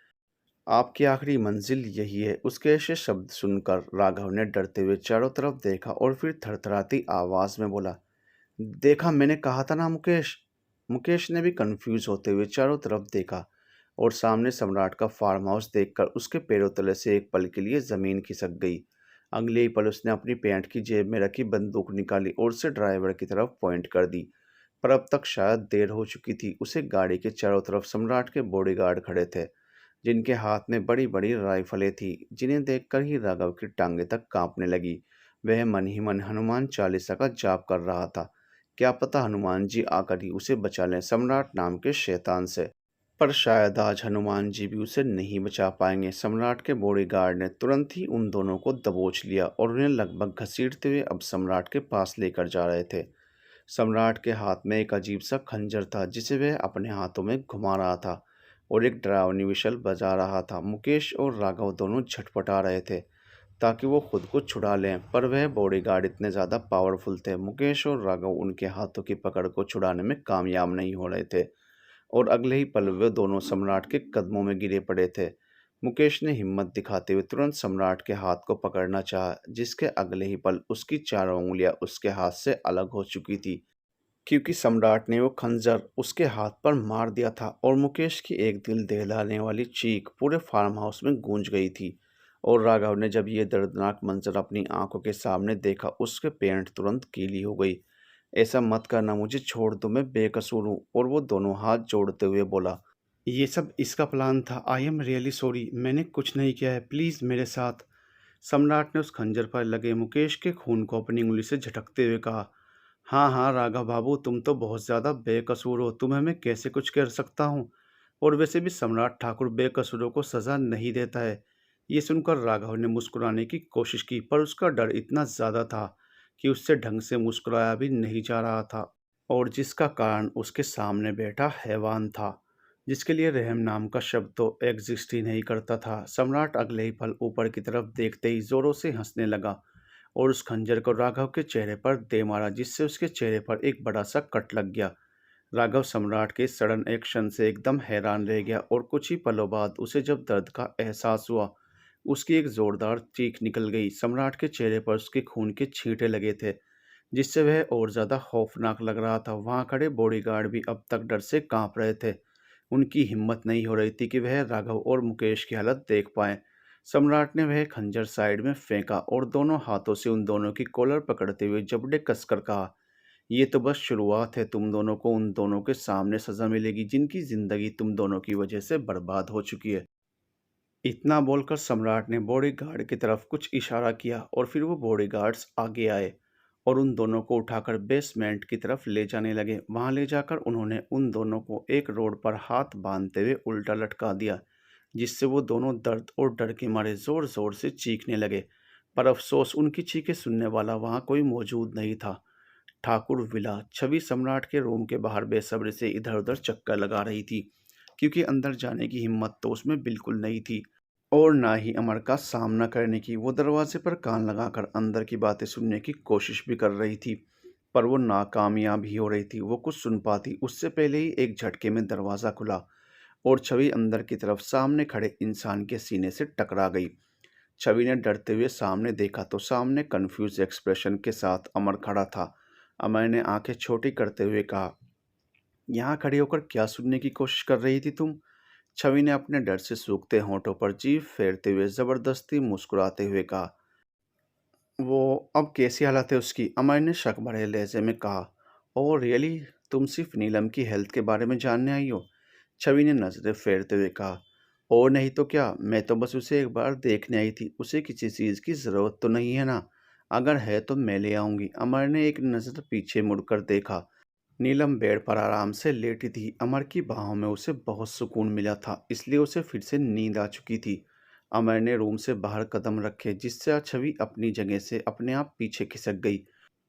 आपकी आखिरी मंजिल यही है। उसके ऐसे शब्द सुनकर राघव ने डरते हुए चारों तरफ देखा और फिर थरथराती आवाज में बोला, देखा, मैंने कहा था ना मुकेश। मुकेश ने भी कंफ्यूज होते हुए चारों तरफ देखा और सामने सम्राट का फार्म हाउस देखकर उसके पैरों तले से एक पल के लिए जमीन खिसक गई। अगले ही पल उसने अपनी पैंट की जेब में रखी बंदूक निकाली और उसे ड्राइवर की तरफ पॉइंट कर दी। पर अब तक शायद देर हो चुकी थी। उसे गाड़ी के चारों तरफ सम्राट के बॉडीगार्ड खड़े थे, जिनके हाथ में बड़ी बड़ी राइफलें थी, जिन्हें देखकर ही राघव की टांगें तक कांपने लगी। वह मन ही मन हनुमान चालीसा का जाप कर रहा था। क्या पता हनुमान जी आकर ही उसे बचा लें सम्राट नाम के शैतान से। पर शायद आज हनुमान जी भी उसे नहीं बचा पाएंगे। सम्राट के बॉडीगार्ड ने तुरंत ही उन दोनों को दबोच लिया और उन्हें लगभग घसीटते हुए अब सम्राट के पास लेकर जा रहे थे। सम्राट के हाथ में एक अजीब सा खंजर था, जिसे वह अपने हाथों में घुमा रहा था और एक डरावनी विशल बजा रहा था। मुकेश और राघव दोनों झटपटा रहे थे ताकि वो खुद को छुड़ा लें, पर वह बॉडीगार्ड इतने ज़्यादा पावरफुल थे। मुकेश और राघव उनके हाथों की पकड़ को छुड़ाने में कामयाब नहीं हो रहे थे और अगले ही पल वे दोनों सम्राट के कदमों में गिरे पड़े थे। मुकेश ने हिम्मत दिखाते हुए तुरंत सम्राट के हाथ को पकड़ना चाहा, जिसके अगले ही पल उसकी चारों उंगलियां उसके हाथ से अलग हो चुकी थी। क्योंकि सम्राट ने वो खंजर उसके हाथ पर मार दिया था और मुकेश की एक दिल दहलाने वाली चीख पूरे फार्म हाउस में गूंज गई थी। और राघव ने जब ये दर्दनाक मंजर अपनी आंखों के सामने देखा, उसके पेट तुरंत गीली हो गई। ऐसा मत करना, मुझे छोड़ दो, मैं बेकसूर हूँ। और वो दोनों हाथ जोड़ते हुए बोला, ये सब इसका प्लान था। आई एम रियली सॉरी, मैंने कुछ नहीं किया है, प्लीज़ मेरे साथ। सम्राट ने उस खंजर पर लगे मुकेश के खून को अपनी उंगली से झटकते हुए कहा, हाँ हाँ राघव बाबू, तुम तो बहुत ज़्यादा बेकसूर हो, तुम्हें मैं कैसे कुछ कर सकता हूँ। और वैसे भी सम्राट ठाकुर बेकसूरों को सज़ा नहीं देता है। ये सुनकर राघव ने मुस्कुराने की कोशिश की, पर उसका डर इतना ज़्यादा था कि उससे ढंग से मुस्कुराया भी नहीं जा रहा था। और जिसका कारण उसके सामने बैठा हैवान था, जिसके लिए रहम नाम का शब्द तो एग्जिस्ट ही नहीं करता था। सम्राट अगले ही पल ऊपर की तरफ देखते ही जोरों से हंसने लगा और उस खंजर को राघव के चेहरे पर दे मारा, जिससे उसके चेहरे पर एक बड़ा सा कट लग गया। राघव सम्राट के इस सडन एक्शन से एकदम हैरान रह गया और कुछ ही पलों बाद उसे जब दर्द का एहसास हुआ, उसकी एक जोरदार चीख निकल गई। सम्राट के चेहरे पर उसके खून के छींटे लगे थे, जिससे वह और ज़्यादा खौफनाक लग रहा था। वहाँ खड़े बॉडीगार्ड भी अब तक डर से कांप रहे थे। उनकी हिम्मत नहीं हो रही थी कि वह राघव और मुकेश की हालत देख पाएं। सम्राट ने वह खंजर साइड में फेंका और दोनों हाथों से उन दोनों की कॉलर पकड़ते हुए जबड़े कसकर कहा, ये तो बस शुरुआत है, तुम दोनों को उन दोनों के सामने सज़ा मिलेगी जिनकी ज़िंदगी तुम दोनों की वजह से बर्बाद हो चुकी है। इतना बोलकर सम्राट ने बॉडीगार्ड की तरफ कुछ इशारा किया और फिर वो बॉडीगार्ड्स आगे आए और उन दोनों को उठाकर बेसमेंट की तरफ ले जाने लगे। वहां ले जाकर उन्होंने उन दोनों को एक रोड पर हाथ बांधते हुए उल्टा लटका दिया, जिससे वो दोनों दर्द और डर के मारे जोर जोर से चीखने लगे। पर अफसोस, उनकी चीखें सुनने वाला वहां कोई मौजूद नहीं था। ठाकुर विला छवि सम्राट के रूम के बाहर बेसब्री से इधर उधर चक्कर लगा रही थी, क्योंकि अंदर जाने की हिम्मत तो उसमें बिल्कुल नहीं थी और ना ही अमर का सामना करने की। वो दरवाजे पर कान लगाकर अंदर की बातें सुनने की कोशिश भी कर रही थी, पर वो नाकामयाब ही हो रही थी। वो कुछ सुन पाती उससे पहले ही एक झटके में दरवाज़ा खुला और छवि अंदर की तरफ सामने खड़े इंसान के सीने से टकरा गई। छवि ने डरते हुए सामने देखा तो सामने कंफ्यूज एक्सप्रेशन के साथ अमर खड़ा था। अमर ने आंखें छोटी करते हुए कहा, यहाँ खड़ी होकर क्या सुनने की कोशिश कर रही थी तुम? छवि ने अपने डर से सूखते होंठों पर जीभ फेरते हुए जबरदस्ती मुस्कुराते हुए कहा, वो अब कैसी हालत है उसकी? अमर ने शक भरे लहजे में कहा, ओह रियली, तुम सिर्फ नीलम की हेल्थ के बारे में जानने आई हो? छवि ने नजरें फेरते हुए कहा, और नहीं तो क्या, मैं तो बस उसे एक बार देखने आई थी। उसे किसी चीज़ की ज़रूरत तो नहीं है ना? अगर है तो मैं ले आऊंगी। अमर ने एक नज़र पीछे मुड़कर देखा। नीलम बेड पर आराम से लेटी थी। अमर की बाहों में उसे बहुत सुकून मिला था, इसलिए उसे फिर से नींद आ चुकी थी। अमर ने रूम से बाहर कदम रखे, जिससे छवि अपनी जगह से अपने आप पीछे खिसक गई।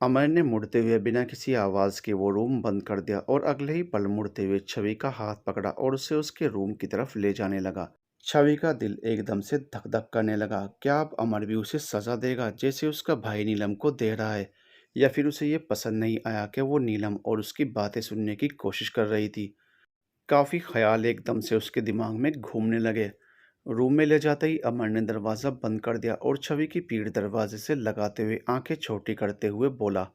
अमर ने मुड़ते हुए बिना किसी आवाज़ के वो रूम बंद कर दिया और अगले ही पल मुड़ते हुए छवि का हाथ पकड़ा और उसे उसके रूम की तरफ ले जाने लगा। छवि का दिल एकदम से धक धक करने लगा। क्या अब अमर भी उसे सजा देगा, जैसे उसका भाई नीलम को दे रहा है? या फिर उसे ये पसंद नहीं आया कि वो नीलम और उसकी बातें सुनने की कोशिश कर रही थी? काफ़ी ख्याल एकदम से उसके दिमाग में घूमने लगे। रूम में ले जाते ही अमर ने दरवाज़ा बंद कर दिया और छवि की पीठ दरवाजे से लगाते हुए आंखें छोटी करते हुए बोला,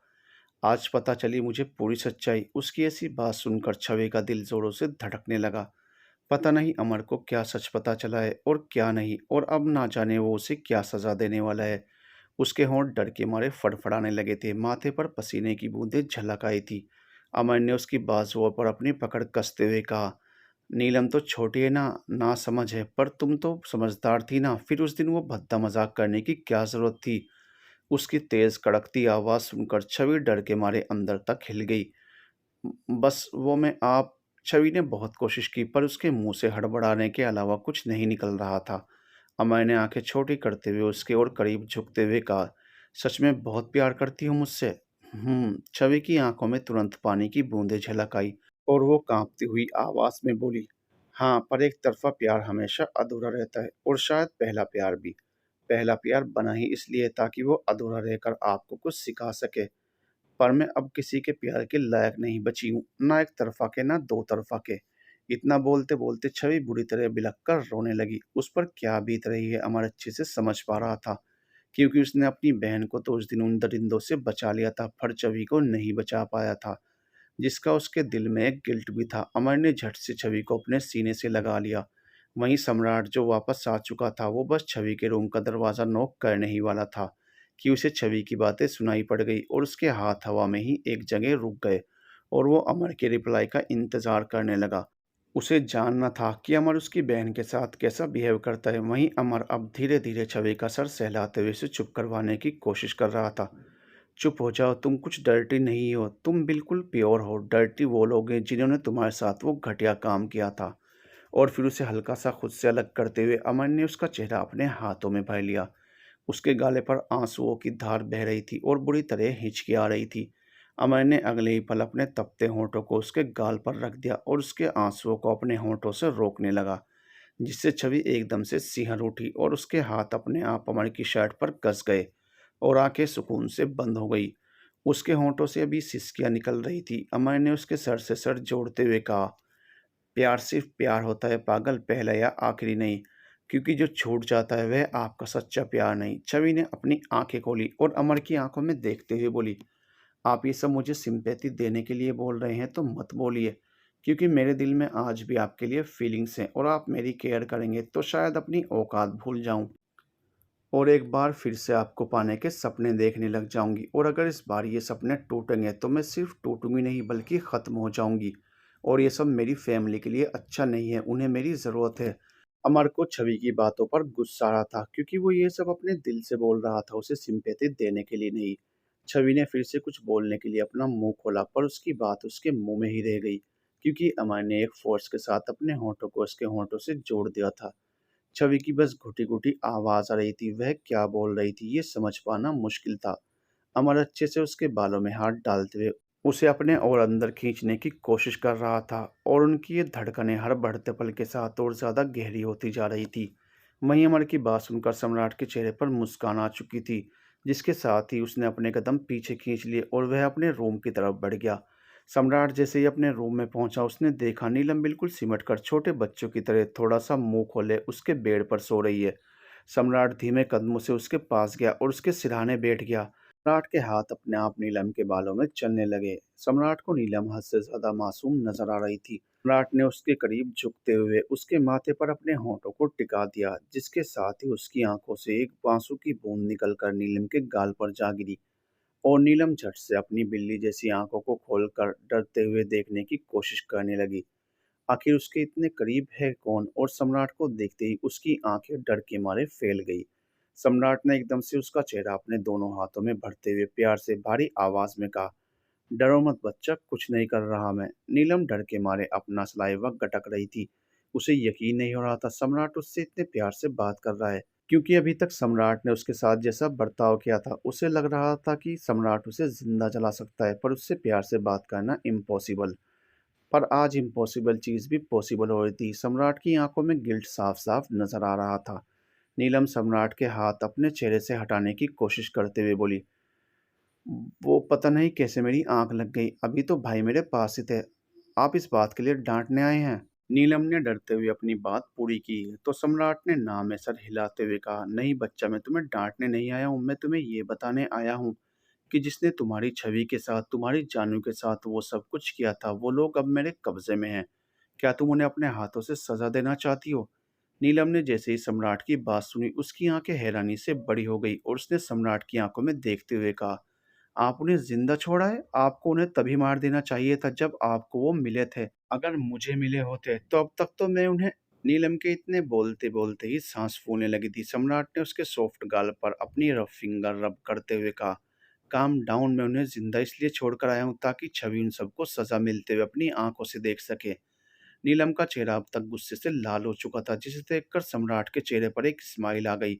आज पता चली मुझे पूरी सच्चाई। उसकी ऐसी बात सुनकर छवि का दिल जोरों से धड़कने लगा। पता नहीं अमर को क्या सच पता चला है और क्या नहीं, और अब ना जाने वो उसे क्या सज़ा देने वाला है। उसके होंठ डर के मारे फड़फड़ाने लगे थे, माथे पर पसीने की बूंदें झलक आई थी। अमर ने उसकी बाजुओं पर अपनी पकड़ कसते हुए कहा, नीलम तो छोटी है ना, ना समझ है, पर तुम तो समझदार थी ना, फिर उस दिन वो भद्दा मजाक करने की क्या ज़रूरत थी? उसकी तेज़ कड़कती आवाज़ सुनकर छवि डर के मारे अंदर तक हिल गई। बस वो मैं आप छवि ने बहुत कोशिश की, पर उसके मुंह से हड़बड़ाने के अलावा कुछ नहीं निकल रहा था। अमय ने आंखें छोटी करते हुए उसके और करीब झुकते हुए कहा, सच में बहुत प्यार करती हो मुझसे? छवि की आंखों में तुरंत पानी की बूंदें झलक आई और वो कांपती हुई आवाज में बोली, हाँ, पर एक तरफा प्यार हमेशा अधूरा रहता है, और शायद पहला प्यार भी। पहला प्यार बना ही इसलिए ताकि वो अधूरा रहकर आपको कुछ सिखा सके। पर मैं अब किसी के प्यार के लायक नहीं बची हूँ, ना एक तरफा के ना दो तरफा के। इतना बोलते बोलते छवि बुरी तरह बिलख कर रोने लगी। उस पर क्या बीत रही है अमर अच्छे से समझ पा रहा था, क्योंकि उसने अपनी बहन को तो उस दिन उन दरिंदों से बचा लिया था, पर छवि को नहीं बचा पाया था। जिसका उसके दिल में एक गिल्ट भी था। अमर ने झट से छवि को अपने सीने से लगा लिया। वहीं सम्राट जो वापस आ चुका था, वो बस छवि के रूम का दरवाज़ा नॉक करने ही वाला था कि उसे छवि की बातें सुनाई पड़ गई और उसके हाथ हवा में ही एक जगह रुक गए और वो अमर के रिप्लाई का इंतज़ार करने लगा। उसे जानना था कि अमर उसकी बहन के साथ कैसा बिहेव करता है। वहीं अमर अब धीरे-धीरे छवि का सर सहलाते हुए उसे चुप करवाने की कोशिश कर रहा था। चुप हो जाओ, तुम कुछ डर्टी नहीं हो, तुम बिल्कुल प्योर हो। डर्टी वो लोग हैं जिन्होंने तुम्हारे साथ वो घटिया काम किया था। और फिर उसे हल्का-सा खुद से अलग करते हुए अमर ने उसका चेहरा अपने हाथों में भर लिया। उसके गाले पर आँसुओं की धार बह रही थी और बुरी तरह हिचकिया रही थी। अमर ने अगले ही पल अपने तपते होंठों को उसके गाल पर रख दिया और उसके आँसुओं को अपने होंठों से रोकने लगा, जिससे छवि एकदम से सिहर उठी और उसके हाथ अपने आप अमर की शर्ट पर कस गए और आंखें सुकून से बंद हो गई। उसके होंठों से अभी सिसकियाँ निकल रही थी। अमर ने उसके सर से सर जोड़ते हुए कहा, प्यार सिर्फ प्यार होता है पागल, पहला या आखिरी नहीं, क्योंकि जो छूट जाता है वह आपका सच्चा प्यार नहीं। छवि ने अपनी आंखें खोली और अमर की आंखों में देखते हुए बोली, आप ये सब मुझे सिंपैथी देने के लिए बोल रहे हैं तो मत बोलिए, क्योंकि मेरे दिल में आज भी आपके लिए फीलिंग्स हैं और आप मेरी केयर करेंगे तो शायद अपनी औकात भूल जाऊं और एक बार फिर से आपको पाने के सपने देखने लग जाऊंगी। और अगर इस बार ये सपने टूटेंगे तो मैं सिर्फ टूटूंगी नहीं बल्कि ख़त्म हो जाऊंगी। और ये सब मेरी फैमिली के लिए अच्छा नहीं है, उन्हें मेरी ज़रूरत है। अमर को छवि की बातों पर गुस्सा आ रहा था, क्योंकि वो ये सब अपने दिल से बोल रहा था, उसे सिंपैथी देने के लिए नहीं। छवि ने फिर से कुछ बोलने के लिए अपना मुंह खोला, पर उसकी बात उसके मुंह में ही रह गई, क्योंकि अमर ने एक फोर्स के साथ अपने होंठों को उसके होंठों से जोड़ दिया था। छवि की बस घुटी-घुटी आवाज़ आ रही थी, वह क्या बोल रही थी ये समझ पाना मुश्किल था। अमर अच्छे से उसके बालों में हाथ डालते हुए उसे अपने और अंदर खींचने की कोशिश कर रहा था और उनकी ये धड़कनें हर बढ़ते पल के साथ और ज़्यादा गहरी होती जा रही थी। वहीं अमर की बात सुनकर सम्राट के चेहरे पर मुस्कान आ चुकी थी, जिसके साथ ही उसने अपने कदम पीछे खींच लिए और वह अपने रूम की तरफ बढ़ गया। सम्राट जैसे ही अपने रूम में पहुंचा, उसने देखा नीलम बिल्कुल सिमट कर छोटे बच्चों की तरह थोड़ा सा मुंह खोले उसके बेड पर सो रही है। सम्राट धीमे कदमों से उसके पास गया और उसके सिरहाने बैठ गया। सम्राट के हाथ अपने आप नीलम के बालों में चलने लगे। सम्राट को नीलम हद से ज्यादा मासूम नजर आ रही थी। सम्राट ने उसके करीब झुकते हुए उसके माथे पर अपने होंठों को टिका दिया, जिसके साथ ही उसकी आंखों से एक आंसू की बूंद निकलकर नीलम के गाल पर जा गिरी और नीलम झट से अपनी बिल्ली जैसी आंखों को खोलकर डरते हुए देखने की कोशिश करने लगी। आखिर उसके इतने करीब है कौन? और सम्राट को देखते ही उसकी आंखें डर के मारे फैल गई। सम्राट ने एकदम से उसका चेहरा अपने दोनों हाथों में भरते हुए प्यार से भारी आवाज में कहा, डरो मत बच्चा, कुछ नहीं कर रहा मैं। नीलम डर के मारे अपना सलाइवा गटक रही थी। उसे यकीन नहीं हो रहा था सम्राट उससे इतने प्यार से बात कर रहा है, क्योंकि अभी तक सम्राट ने उसके साथ जैसा बर्ताव किया था, उसे लग रहा था कि सम्राट उसे जिंदा जला सकता है, पर उससे प्यार से बात करना इम्पॉसिबल। पर आज इम्पॉसिबल चीज़ भी पॉसिबल हो रही थी। सम्राट की आंखों में गिल्ट साफ-साफ नज़र आ रहा था। नीलम सम्राट के हाथ अपने चेहरे से हटाने की कोशिश करते हुए बोली, वो पता नहीं कैसे मेरी आँख लग गई। अभी तो भाई मेरे पास ही थे। आप इस बात के लिए डाँटने आए हैं? नीलम ने डरते हुए अपनी बात पूरी की, तो सम्राट ने ना में सर हिलाते हुए कहा, नहीं बच्चा, मैं तुम्हें डाँटने नहीं आया हूँ, मैं तुम्हें ये बताने आया हूँ कि जिसने तुम्हारी छवि के साथ, तुम्हारी जानू के साथ वो सब कुछ किया था, वो लोग अब मेरे कब्ज़े में हैं। क्या तुम उन्हें अपने हाथों से सज़ा देना चाहती हो? नीलम ने जैसे ही सम्राट की बात सुनी, उसकी आंखें हैरानी से बड़ी हो गई और उसने सम्राट की आंखों में देखते हुए कहा, आप उन्हें जिंदा छोड़ा है? आपको उन्हें तभी मार देना चाहिए था जब आपको वो मिले थे। अगर मुझे मिले होते तो अब तक तो मैं उन्हें। नीलम के इतने बोलते बोलते ही सांस फूलने लगी थी। सम्राट ने उसके सॉफ्ट गाल पर अपनी रफ फिंगर रब करते हुए कहा, काम डाउन, मैं उन्हें जिंदा इसलिए छोड़कर आया हूँ ताकि छवि उन सबको सजा मिलते हुए अपनी आंखों से देख सके। नीलम का चेहरा अब तक गुस्से से लाल हो चुका था, जिसे देखकर सम्राट के चेहरे पर एक स्माइल आ गई।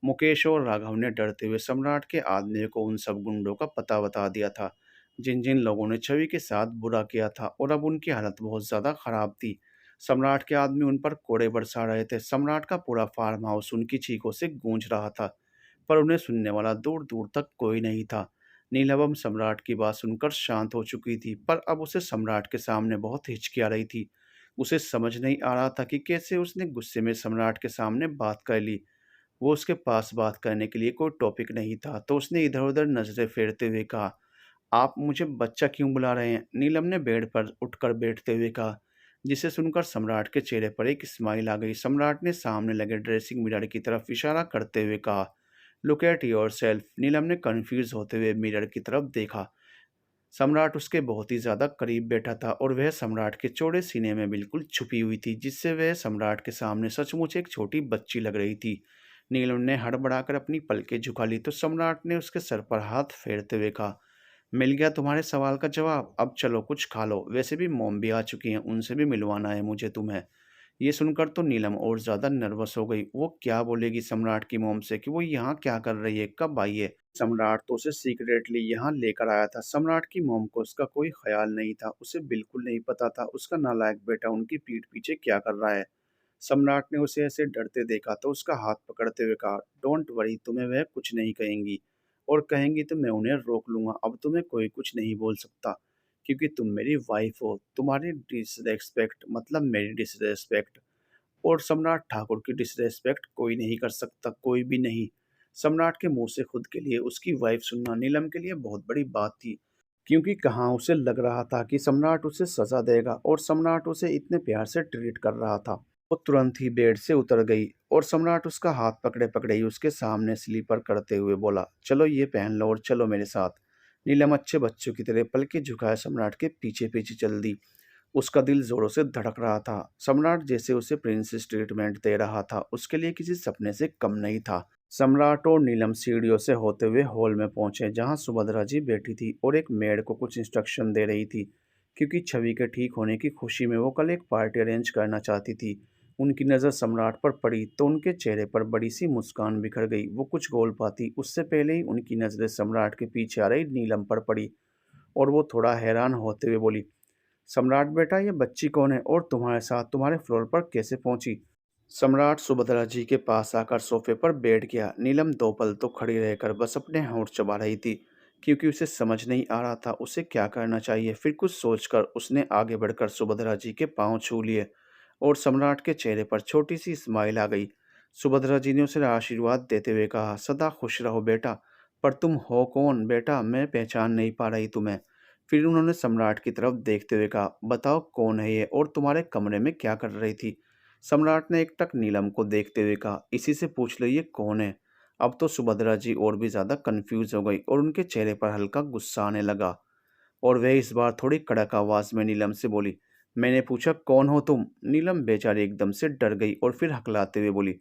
मुकेश और राघव ने डरते हुए सम्राट के आदमी को उन सब गुंडों का पता बता दिया था, जिन जिन लोगों ने छवि के साथ बुरा किया था, और अब उनकी हालत बहुत ज़्यादा खराब थी। सम्राट के आदमी उन पर कोड़े बरसा रहे थे। सम्राट का पूरा फार्म हाउस उनकी चीखों से गूंज रहा था, पर उन्हें सुनने वाला दूर दूर तक कोई नहीं था। नीलम सम्राट की बात सुनकर शांत हो चुकी थी, पर अब उसे सम्राट के सामने बहुत हिचकी आ रही थी। उसे समझ नहीं आ रहा था कि कैसे उसने गुस्से में सम्राट के सामने बात कर ली। वो उसके पास बात करने के लिए कोई टॉपिक नहीं था, तो उसने इधर-उधर नज़रें फेरते हुए कहा, आप मुझे बच्चा क्यों बुला रहे हैं? नीलम ने बेड पर उठकर बैठते हुए कहा, जिसे सुनकर सम्राट के चेहरे पर एक स्माइल आ गई। सम्राट ने सामने लगे ड्रेसिंग मिरर की तरफ इशारा करते हुए कहा, लुक एट योर सेल्फ। नीलम ने कन्फ्यूज होते हुए मिरर की तरफ देखा। सम्राट उसके बहुत ही ज़्यादा करीब बैठा था और वह सम्राट के चौड़े सीने में बिल्कुल छुपी हुई थी, जिससे वह सम्राट के सामने सचमुच एक छोटी बच्ची लग रही थी। नीलम ने हड़बड़ाकर अपनी पलकें झुका ली तो सम्राट ने उसके सर पर हाथ फेरते हुए कहा, मिल गया तुम्हारे सवाल का जवाब, अब चलो कुछ खा लो। वैसे भी मॉम भी आ चुकी हैं, उनसे भी मिलवाना है मुझे तुम्हें। ये सुनकर तो नीलम और ज़्यादा नर्वस हो गई। वो क्या बोलेगी सम्राट की मॉम से कि वो यहाँ क्या कर रही है, कब आई है? सम्राट तो उसे सीक्रेटली यहाँ लेकर आया था। सम्राट की मॉम को उसका कोई ख्याल नहीं था। उसे बिल्कुल नहीं पता था उसका नालायक बेटा उनकी पीठ पीछे क्या कर रहा है। सम्राट ने उसे ऐसे डरते देखा तो उसका हाथ पकड़ते हुए कहा, डोंट वरी, तुम्हें वह कुछ नहीं कहेंगी, और कहेंगी तो मैं उन्हें रोक लूंगा। अब तुम्हें कोई कुछ नहीं बोल सकता, क्योंकि तुम मेरी वाइफ हो। तुम्हारी डिसरेस्पेक्ट मतलब मेरी डिसरेस्पेक्ट, और सम्राट ठाकुर की डिसरेस्पेक्ट कोई नहीं कर सकता, कोई भी नहीं। सम्राट के मुंह से खुद के लिए उसकी वाइफ सुनना नीलम के लिए बहुत बड़ी बात थी, क्योंकि कहाँ उसे लग रहा था कि सम्राट उसे सजा देगा, और सम्राट उसे इतने प्यार से ट्रीट कर रहा था। वो तुरंत ही बेड से उतर गई और सम्राट उसका हाथ पकड़े पकड़े ही उसके सामने स्लीपर करते हुए बोला, चलो ये पहन लो और चलो मेरे साथ। नीलम अच्छे बच्चों की तरह पलके झुकाए सम्राट के पीछे पीछे चल दी। उसका दिल जोरों से धड़क रहा था। सम्राट जैसे उसे प्रिंसेस ट्रीटमेंट दे रहा था, उसके लिए किसी सपने से कम नहीं था। सम्राट और नीलम सीढ़ियों से होते हुए हॉल में पहुंचे, जहां सुभद्रा जी बैठी थी और एक मेड को कुछ इंस्ट्रक्शन दे रही थी, क्योंकि छवि के ठीक होने की खुशी में वो कल एक पार्टी अरेंज करना चाहती थी। उनकी नज़र सम्राट पर पड़ी तो उनके चेहरे पर बड़ी सी मुस्कान बिखर गई। वो कुछ बोल पाती उससे पहले ही उनकी नज़रें सम्राट के पीछे आ रही नीलम पर पड़ी, और वो थोड़ा हैरान होते हुए बोली, सम्राट बेटा, ये बच्ची कौन है और तुम्हारे साथ तुम्हारे फ्लोर पर कैसे पहुंची? सम्राट सुभद्रा जी के पास आकर सोफे पर बैठ गया। नीलम दो पल तो खड़ी रहकर बस अपने होंठ चबा रही थी, क्योंकि उसे समझ नहीं आ रहा था उसे क्या करना चाहिए। फिर कुछ सोचकर उसने आगे बढ़कर सुभद्रा जी के पांव छू लिए और सम्राट के चेहरे पर छोटी सी स्माइल आ गई। सुभद्रा जी ने उसे आशीर्वाद देते हुए कहा, सदा खुश रहो बेटा। पर तुम हो कौन बेटा, मैं पहचान नहीं पा रही तुम्हें। फिर उन्होंने सम्राट की तरफ देखते हुए कहा, बताओ कौन है ये और तुम्हारे कमरे में क्या कर रही थी? सम्राट ने एकटक नीलम को देखते हुए कहा, इसी से पूछ लो ये कौन है। अब तो सुभद्रा जी और भी ज्यादा कंफ्यूज हो गई और उनके चेहरे पर हल्का गुस्सा आने लगा, और वह इस बार थोड़ी कड़क आवाज में नीलम से बोली, मैंने पूछा कौन हो तुम? नीलम बेचारी एकदम से डर गई और फिर हकलाते हुए बोली,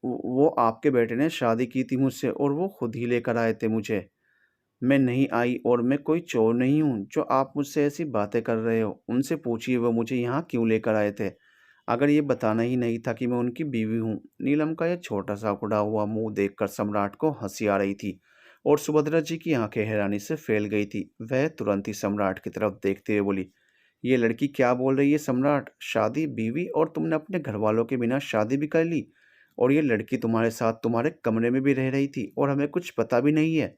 वो आपके बेटे ने शादी की थी मुझसे और वो खुद ही लेकर आए थे मुझे। मैं नहीं आई और मैं कोई चोर नहीं हूँ जो आप मुझसे ऐसी बातें कर रहे हो। उनसे पूछिए वो मुझे यहाँ क्यों लेकर आए थे, अगर ये बताना ही नहीं था कि मैं उनकी बीवी हूँ। नीलम का यह छोटा सा उड़ा हुआ मुंह देखकर सम्राट को हंसी आ रही थी और सुभद्रा जी की आंखें हैरानी से फैल गई थी। वह तुरंत ही सम्राट की तरफ देखते हुए बोली, ये लड़की क्या बोल रही है सम्राट? शादी, बीवी, और तुमने अपने घर वालों के बिना शादी भी कर ली, और ये लड़की तुम्हारे साथ तुम्हारे कमरे में भी रह रही थी और हमें कुछ पता भी नहीं है।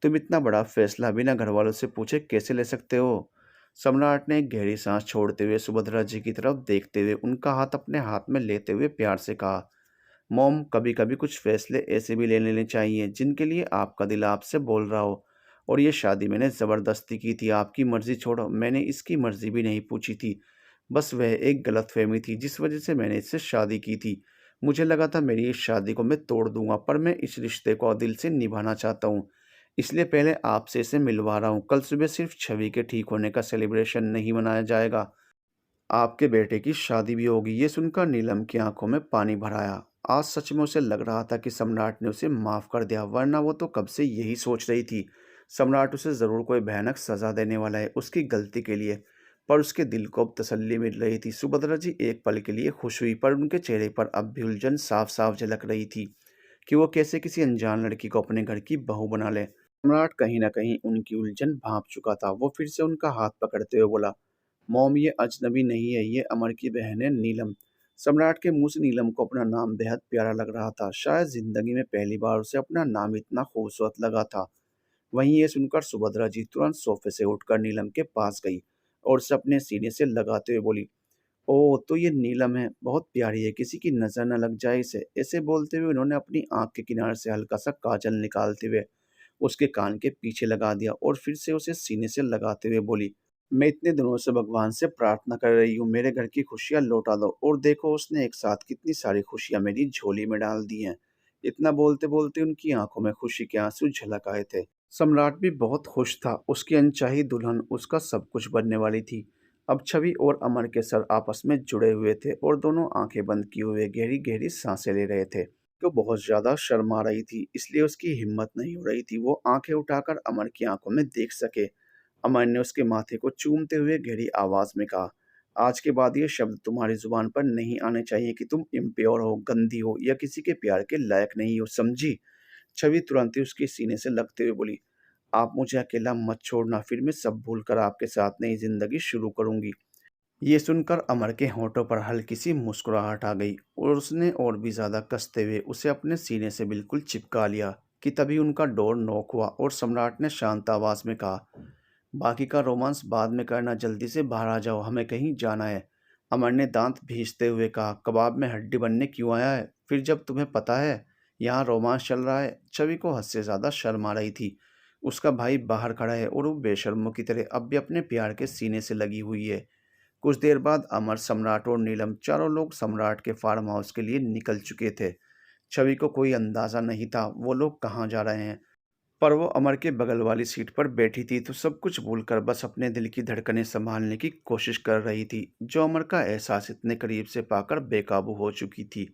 तुम इतना बड़ा फैसला बिना घरवालों से पूछे कैसे ले सकते हो? सम्राट ने एक गहरी सांस छोड़ते हुए सुभद्रा जी की तरफ देखते हुए उनका हाथ अपने हाथ में लेते हुए प्यार से कहा, मॉम, कभी कभी कुछ फैसले ऐसे भी ले लेने चाहिए जिनके लिए आपका दिल आपसे बोल रहा हो। और ये शादी मैंने ज़बरदस्ती की थी, आपकी मर्ज़ी छोड़ो, मैंने इसकी मर्ज़ी भी नहीं पूछी थी। बस वह एक गलतफ़हमी थी जिस वजह से मैंने इससे शादी की थी। मुझे लगा था मेरी इस शादी को मैं तोड़ दूँगा, पर मैं इस रिश्ते को दिल से निभाना चाहता हूँ। इसलिए पहले आपसे इसे मिलवा रहा हूँ। कल सुबह सिर्फ़ छवि के ठीक होने का सेलिब्रेशन नहीं मनाया जाएगा, आपके बेटे की शादी भी होगी। ये सुनकर नीलम की आंखों में पानी भर आया। आज सच में उसे लग रहा था कि सम्राट ने उसे माफ कर दिया, वरना वो तो कब से यही सोच रही थी। सम्राट उसे जरूर कोई भयानक सजा देने वाला है उसकी गलती के लिए। पर उसके दिल को अब तसल्ली मिल रही थी। सुभद्रा जी एक पल के लिए खुश हुई, पर उनके चेहरे पर अब भी उलझन साफ साफ झलक रही थी कि वो कैसे किसी अनजान लड़की को अपने घर की बहू बना ले। सम्राट कहीं ना कहीं उनकी उलझन भांप चुका था। वो फिर से उनका हाथ पकड़ते हुए बोला, मॉम, ये अजनबी नहीं है, ये अमर की बहन है नीलम। सम्राट के मुंह से नीलम को अपना नाम बेहद प्यारा लग रहा था। शायद जिंदगी में पहली बार उसे अपना नाम इतना खूबसूरत लगा था। वहीं ये सुनकर सुभद्रा जी तुरंत सोफे से उठकर नीलम के पास गई और उसे अपने सीने से लगाते हुए बोली, ओह, तो ये नीलम है, बहुत प्यारी है, किसी की नजर न लग जाए इसे। ऐसे बोलते हुए उन्होंने अपनी आंख के किनारे से हल्का सा काजल निकालते हुए उसके कान के पीछे लगा दिया और फिर से उसे सीने से लगाते हुए बोली, मैं इतने दिनों से भगवान से प्रार्थना कर रही हूँ, मेरे घर की खुशियाँ लौटा दो, और देखो उसने एक साथ कितनी सारी खुशियाँ मेरी झोली में डाल दी हैं। इतना बोलते बोलते उनकी आंखों में खुशी के आंसू झलक आए थे। सम्राट भी बहुत खुश था, उसकी अनचाही दुल्हन उसका सब कुछ बनने वाली थी। अब छवि और अमर के सर आपस में जुड़े हुए थे और दोनों आंखें बंद किए हुए गहरी गहरी सांसें ले रहे थे। तो बहुत ज्यादा शर्मा रही थी, इसलिए उसकी हिम्मत नहीं हो रही थी वो आंखें उठाकर अमर की आंखों में देख सके। अमर ने उसके माथे को चूमते हुए गहरी आवाज में कहा, आज के बाद ये शब्द तुम्हारी जुबान पर नहीं आने चाहिए कि तुम इम्प्योर हो, गंदी हो या किसी के प्यार के लायक नहीं हो, समझी? छवि तुरंत ही उसके सीने से लगते हुए बोली, आप मुझे अकेला मत छोड़ना, फिर मैं सब भूल कर आपके साथ नई जिंदगी शुरू करूंगी। ये सुनकर अमर के होठों पर हल्की सी मुस्कुराहट आ गई और उसने और भी ज्यादा कसते हुए उसे अपने सीने से बिल्कुल चिपका लिया कि तभी उनका डोर नॉक हुआ और सम्राट ने शांत आवाज में कहा, बाकी का रोमांस बाद में करना, जल्दी से बाहर आ जाओ, हमें कहीं जाना है। अमर ने दांत भींचते हुए कहा, कबाब में हड्डी बनने क्यों आया है, फिर जब तुम्हें पता है यहाँ रोमांस चल रहा है। छवि को हद से ज्यादा शर्म आ रही थी। उसका भाई बाहर खड़ा है और वो बेशर्मों की तरह अब भी अपने प्यार के सीने से लगी हुई है। कुछ देर बाद अमर, सम्राट और नीलम चारों लोग सम्राट के फार्म हाउस के लिए निकल चुके थे। छवि को कोई अंदाजा नहीं था वो लोग कहाँ जा रहे हैं, पर वो अमर के बगल वाली सीट पर बैठी थी तो सब कुछ भूलकर बस अपने दिल की धड़कनें संभालने की कोशिश कर रही थी, जो अमर का एहसास इतने करीब से पाकर बेकाबू हो चुकी थी।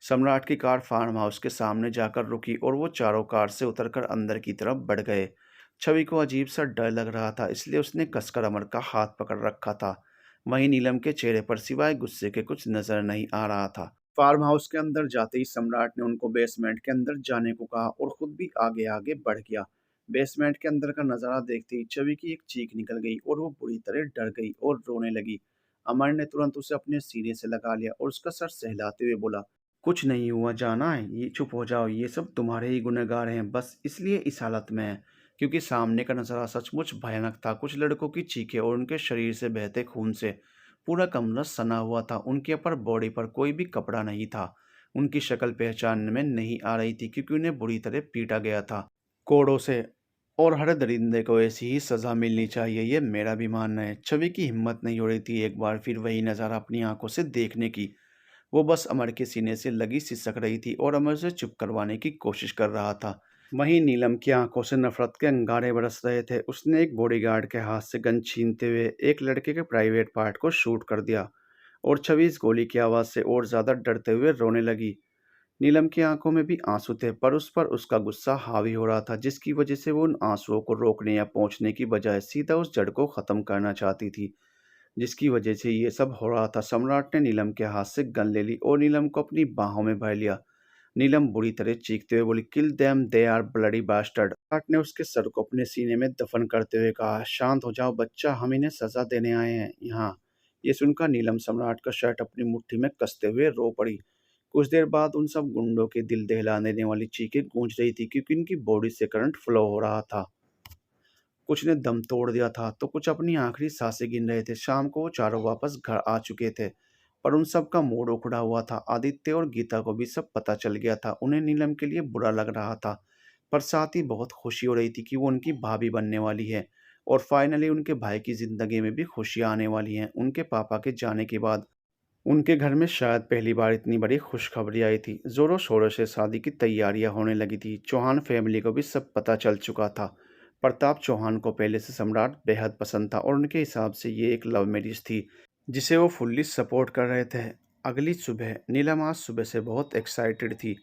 सम्राट की कार फार्म हाउस के सामने जाकर रुकी और वो चारों कार से उतरकर अंदर की तरफ बढ़ गए। छवि को अजीब सा डर लग रहा था, इसलिए उसने कसकर अमर का हाथ पकड़ रखा था। वहीं नीलम के चेहरे पर सिवाय गुस्से के कुछ नजर नहीं आ रहा था। फार्म हाउस के अंदर जाते ही सम्राट ने उनको बेसमेंट के अंदर जाने को कहा और खुद भी आगे आगे बढ़ गया। बेसमेंट के अंदर का नजारा देखते ही छवि की एक चीख निकल गई और वो बुरी तरह डर गई और रोने लगी। अमर ने तुरंत उसे अपने सीने से लगा लिया और उसका सर सहलाते हुए बोला, कुछ नहीं हुआ, जाना है, ये चुप हो जाओ, ये सब तुम्हारे ही गुनहगार हैं, बस इसलिए इस हालत में है। क्योंकि सामने का नजारा सचमुच भयानक था। कुछ लड़कों की चीखें और उनके शरीर से बहते खून से पूरा कमरा सना हुआ था। उनके अपर बॉडी पर कोई भी कपड़ा नहीं था। उनकी शक्ल पहचानने में नहीं आ रही थी क्योंकि उन्हें बुरी तरह पीटा गया था कोड़ों से, और हर दरिंदे को ऐसी ही सजा मिलनी चाहिए, ये मेरा भी मानना है। छवि की हिम्मत नहीं हो रही थी एक बार फिर वही नज़ारा अपनी आंखों से देखने की। वो बस अमर के सीने से लगी सिसक रही थी और अमर से चुप करवाने की कोशिश कर रहा था। वहीं नीलम की आंखों से नफरत के अंगारे बरस रहे थे। उसने एक बॉडीगार्ड के हाथ से गन छीनते हुए एक लड़के के प्राइवेट पार्ट को शूट कर दिया और छवि इस गोली की आवाज़ से और ज़्यादा डरते हुए रोने लगी। नीलम की आंखों में भी आंसू थे, पर उस पर उसका गुस्सा हावी हो रहा था, जिसकी वजह से वो उन आंसुओं को रोकने या पहुंचने की बजाय सीधा उस जड़ को ख़त्म करना चाहती थी, जिसकी वजह से ये सब हो रहा था। सम्राट ने नीलम के हाथ से गन ले ली और नीलम को अपनी बाहों में भर लिया। नीलम बुरी तरह चीखते हुए बोली, kill them, they are bloody bastard. सम्राट ने उसके सर को अपने सीने में दफन करते हुए कहा, शांत हो जाओ बच्चा, हम इन्हें सजा देने आए हैं यहाँ। ये सुनकर नीलम सम्राट का शर्ट अपनी मुट्ठी में कसते हुए रो पड़ी। कुछ देर बाद उन सब गुंडों के दिल दहला देने वाली चीखें गूंज रही थी क्योंकि उनकी बॉडी से करंट फ्लो हो रहा था। कुछ ने दम तोड़ दिया था तो कुछ अपनी आखिरी सांसें गिन रहे थे। शाम को वो चारों वापस घर आ चुके थे, पर उन सब का मूड उखड़ा हुआ था। आदित्य और गीता को भी सब पता चल गया था। उन्हें नीलम के लिए बुरा लग रहा था, पर साथ ही बहुत खुशी हो रही थी कि वो उनकी भाभी बनने वाली है और फाइनली उनके भाई की जिंदगी में भी खुशियां आने वाली हैं। उनके पापा के जाने के बाद उनके घर में शायद पहली बार इतनी बड़ी खुशखबरी आई थी। जोरों शोरों से शादी की तैयारियां होने लगी थी। चौहान फैमिली को भी सब पता चल चुका था। प्रताप चौहान को पहले से सम्राट बेहद पसंद था और उनके हिसाब से ये एक लव मैरिज थी जिसे वो फुल्ली सपोर्ट कर रहे थे। अगली सुबह नीलम आज सुबह से बहुत एक्साइटेड थी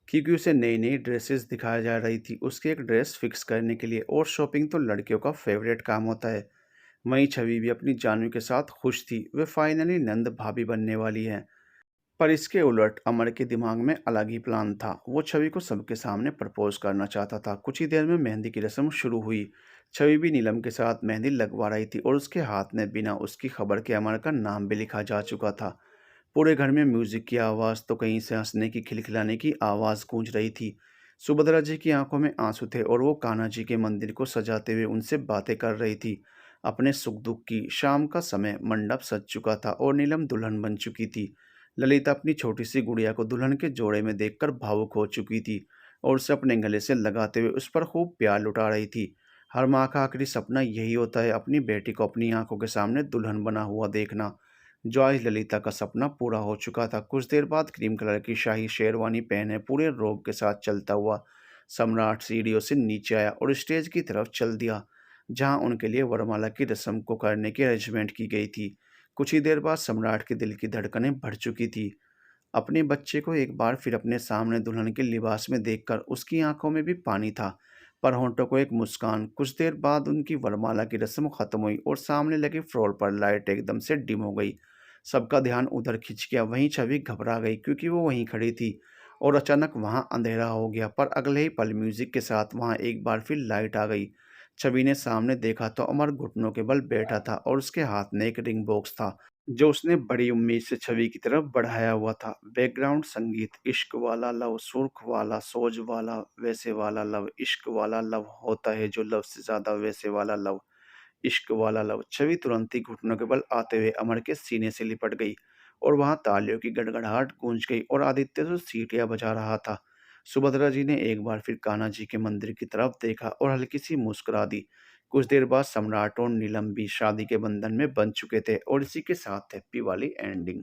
क्योंकि उसे नई नई ड्रेसेस दिखाई जा रही थी उसके एक ड्रेस फिक्स करने के लिए, और शॉपिंग तो लड़कियों का फेवरेट काम होता है। वहीं छवि भी अपनी जानवी के साथ खुश थी, वे फाइनली नंद भाभी बनने वाली हैं। पर इसके उलट अमर के दिमाग में अलग ही प्लान था। वो छवि को सबके सामने प्रपोज करना चाहता था। कुछ ही देर में मेहंदी की रस्म शुरू हुई। छवि भी नीलम के साथ मेहंदी लगवा रही थी और उसके हाथ में बिना उसकी खबर के अमर का नाम भी लिखा जा चुका था। पूरे घर में म्यूजिक की आवाज़ तो कहीं से हंसने की, खिलखिलाने की आवाज़ गूंज रही थी। सुभद्रा जी की आंखों में आंसू थे और वो कान्हा जी के मंदिर को सजाते हुए उनसे बातें कर रही थी अपने सुख दुख की। शाम का समय, मंडप सज चुका था और नीलम दुल्हन बन चुकी थी। ललिता अपनी छोटी सी गुड़िया को दुल्हन के जोड़े में देखकर भावुक हो चुकी थी। और उसे अपने गले से लगाते हुए उस पर खूब प्यार लुटा रही थी। हर माँ का आखिरी सपना यही होता है, अपनी बेटी को अपनी आंखों के सामने दुल्हन बना हुआ देखना। जॉय ललिता का सपना पूरा हो चुका था। कुछ देर बाद क्रीम कलर की शाही शेरवानी पहने पूरे रोब के साथ चलता हुआ सम्राट सीढ़ियों से नीचे आया और स्टेज की तरफ चल दिया, जहां उनके लिए वरमाला की रस्म को करने की अरेंजमेंट की गई थी। कुछ ही देर बाद सम्राट के दिल की धड़कनें बढ़ चुकी थी। अपने बच्चे को एक बार फिर अपने सामने दुल्हन के लिबास में देखकर उसकी आंखों में भी पानी था, पर होंठों को एक मुस्कान। कुछ देर बाद उनकी वरमाला की रस्म खत्म हुई और सामने लगे फ्लोर पर लाइट एकदम से डिम हो गई। सबका ध्यान उधर खिंच गया। वहीं छवि घबरा गई क्योंकि वो वहीं खड़ी थी और अचानक वहां अंधेरा हो गया। पर अगले ही पल म्यूजिक के साथ वहां एक बार फिर लाइट आ गई। छवि ने सामने देखा तो अमर घुटनों के बल बैठा था और उसके हाथ में एक रिंग बॉक्स था, जो उसने बड़ी उम्मीद से छवि की तरफ बढ़ाया हुआ था। बैकग्राउंड संगीत, इश्क वाला लव, सुर्ख वाला, सोज वाला, वैसे वाला लव, इश्क वाला लव होता है जो लव से ज्यादा वैसे वाला लव, इश्क वाला लव। छवि तुरंत ही घुटनों के बल आते हुए अमर के सीने से लिपट गई और वहां तालियों की गड़गड़ाहट गूंज गई और आदित्य तो सीटियां बजा रहा था। सुभद्रा जी ने एक बार फिर कान्हा जी के मंदिर की तरफ देखा और हल्की सी मुस्कुरा दी। कुछ देर बाद सम्राट और नीलम भी शादी के बंधन में बंध चुके थे और इसी के साथ हैप्पी वाली एंडिंग।